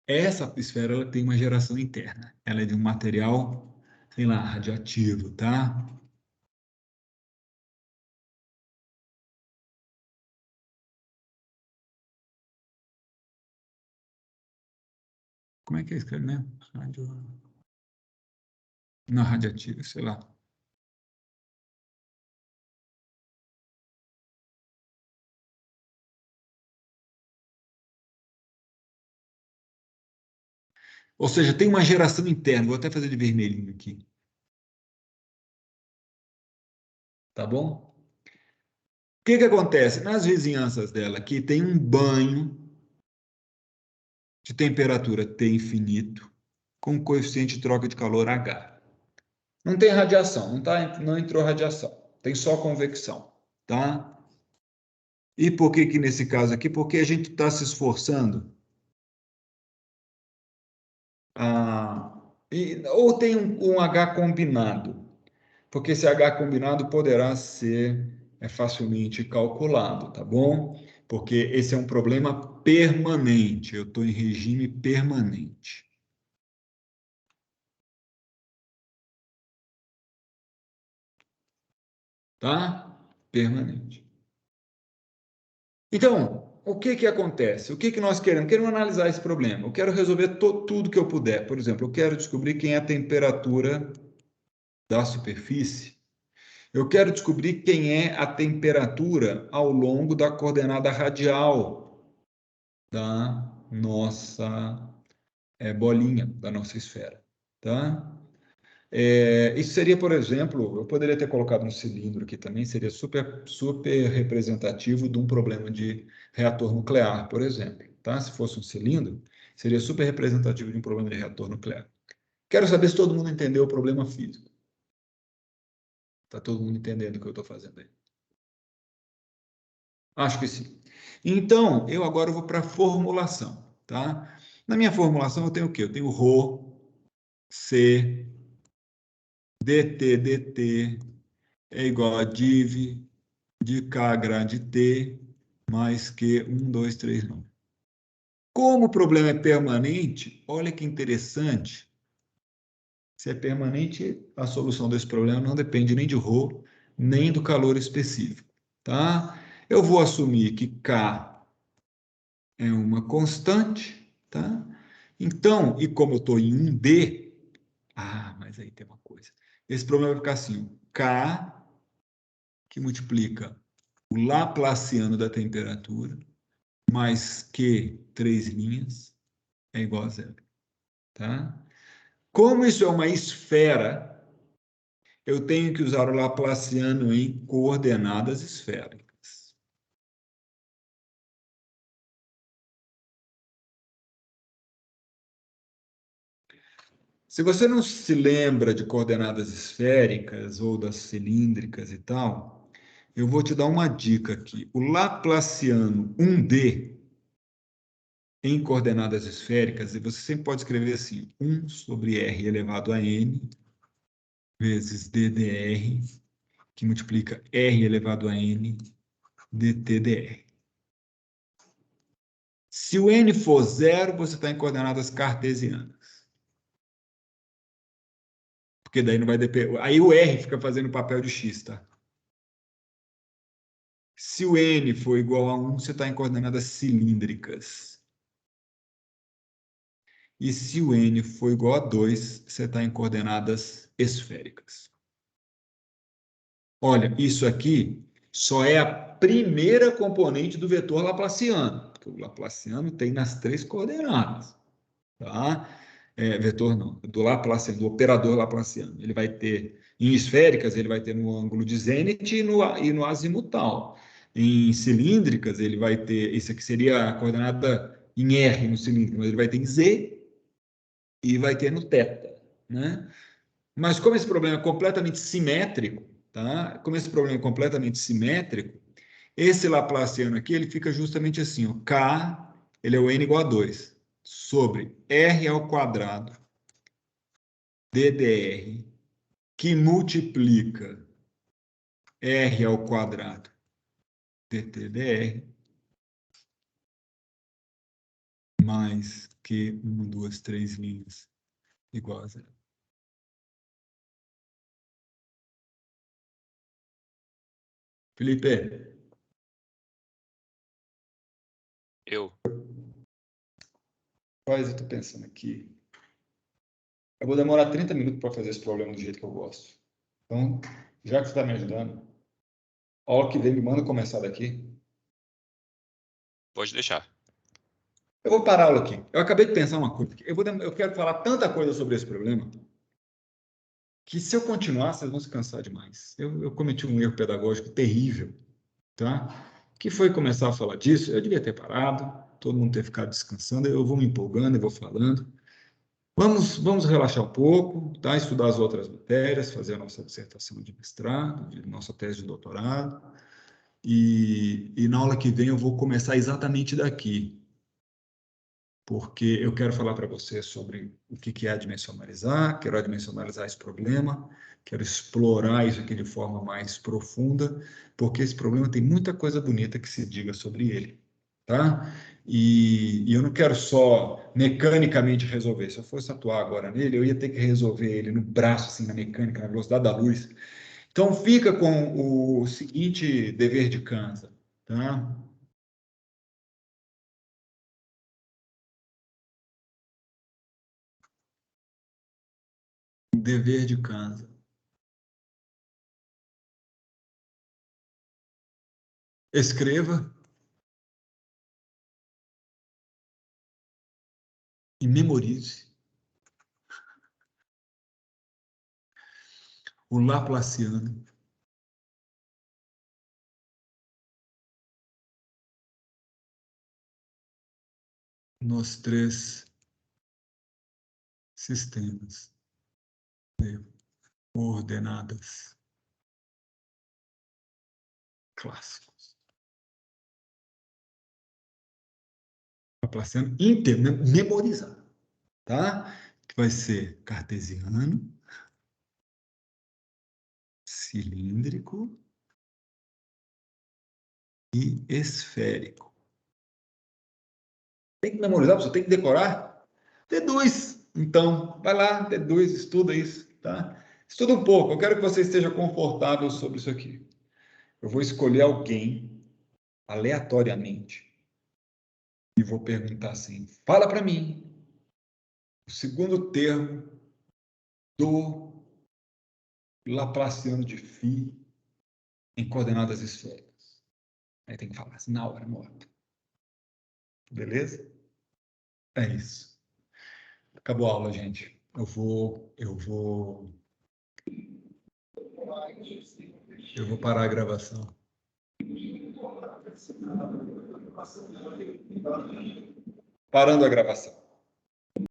Essa esfera ela tem uma geração interna. Ela é de um material, sei lá, radioativo, tá? Como é que é escreve mesmo? Não, radioativo, sei lá. Ou seja, tem uma geração interna. Vou até fazer de vermelhinho aqui. Tá bom? O que acontece? Nas vizinhanças dela aqui tem um banho de temperatura T infinito com coeficiente de troca de calor H. Não tem radiação, não entrou radiação. Tem só convecção, tá? E por que nesse caso aqui? Porque a gente está se esforçando ou tem um H combinado, porque esse H combinado poderá ser facilmente calculado, tá bom? Porque esse é um problema permanente, eu estou em regime permanente. Tá? Permanente. Então, o que acontece? O que nós queremos? Queremos analisar esse problema. Eu quero resolver tudo que eu puder. Por exemplo, eu quero descobrir quem é a temperatura da superfície. Eu quero descobrir quem é a temperatura ao longo da coordenada radial da nossa bolinha, da nossa esfera. Tá? Isso seria, por exemplo, eu poderia ter colocado um cilindro aqui também, seria super representativo de um problema de reator nuclear, por exemplo. Tá? Se fosse um cilindro, seria super representativo de um problema de reator nuclear. Quero saber se todo mundo entendeu o problema físico. Está todo mundo entendendo o que eu estou fazendo aí? Acho que sim. Então, eu agora vou para a formulação. Tá? Na minha formulação, eu tenho o quê? Eu tenho ρ, C, dt é igual a div de K grande T mais Q 1, 2, 3, 9. Como o problema é permanente, olha que interessante. Se é permanente, a solução desse problema não depende nem de ρ, nem do calor específico. Tá? Eu vou assumir que K é uma constante. Tá? Então, e como eu estou em 1D, mas aí tem uma coisa. Esse problema vai ficar assim, K que multiplica o Laplaciano da temperatura mais Q 3 linhas é igual a zero. Tá? Como isso é uma esfera, eu tenho que usar o Laplaciano em coordenadas esféricas. Se você não se lembra de coordenadas esféricas ou das cilíndricas e tal, eu vou te dar uma dica aqui. O Laplaciano 1D em coordenadas esféricas, e você sempre pode escrever assim, 1 sobre R elevado a N vezes ddr, que multiplica R elevado a N dtdr. Se o N for zero, você está em coordenadas cartesianas. Porque daí não vai depender. Aí o R fica fazendo papel de X, tá? Se o N for igual a 1, você está em coordenadas cilíndricas. E se o N for igual a 2, você está em coordenadas esféricas. Olha, isso aqui só é a primeira componente do vetor laplaciano. Porque o laplaciano tem nas 3 coordenadas. Tá? Vetor não, do Laplaciano, do operador Laplaciano. Ele vai ter, em esféricas, ele vai ter no ângulo de zênite e no azimutal. Em cilíndricas, ele vai ter, isso aqui seria a coordenada em R no cilíndrico, mas ele vai ter em Z e vai ter no θ, né? Mas como esse problema é completamente simétrico, tá? Como esse problema é completamente simétrico, esse Laplaciano aqui, ele fica justamente assim, ó, K, ele é o N igual a 2, sobre R ao quadrado ddr, que multiplica R ao quadrado dtdr, mais que 1, 2, 3 linhas igual a zero. Felipe, Eu. quais eu estou pensando aqui? Eu vou demorar 30 minutos para fazer esse problema do jeito que eu gosto. Então, já que você está me ajudando, a hora que vem me manda começar daqui. Pode deixar. Eu vou parar aqui. Eu acabei de pensar uma coisa. Eu quero falar tanta coisa sobre esse problema que se eu continuar, vocês vão se cansar demais. Eu cometi um erro pedagógico terrível, tá? Que foi começar a falar disso. Eu devia ter parado, todo mundo ter ficado descansando. Eu vou me empolgando e vou falando. Vamos relaxar um pouco, tá? Estudar as outras matérias, fazer a nossa dissertação de mestrado, nossa tese de doutorado. E na aula que vem eu vou começar exatamente daqui, porque eu quero falar para você sobre o que é adimensionalizar, quero adimensionalizar esse problema, quero explorar isso aqui de forma mais profunda, porque esse problema tem muita coisa bonita que se diga sobre ele, tá? E eu não quero só mecanicamente resolver. Se eu fosse atuar agora nele, eu ia ter que resolver ele no braço, assim, na mecânica, na velocidade da luz. Então, fica com o seguinte dever de casa, tá? Dever de casa. Escreva e memorize o Laplaciano nos 3 sistemas de coordenadas clássicos. Laplaciano inteiro, memorizar, tá? Que vai ser cartesiano, cilíndrico e esférico. Tem que memorizar, você tem que decorar? D2. Então, vai lá, D2, estuda isso, tá? Estuda um pouco, eu quero que você esteja confortável sobre isso aqui. Eu vou escolher alguém aleatoriamente e vou perguntar assim: fala para mim o segundo termo do Laplaciano de φ em coordenadas esféricas. Aí tem que falar assim na hora, morto. Beleza? É isso. Acabou a aula, gente. Eu vou Eu vou parar a gravação. Parando a gravação.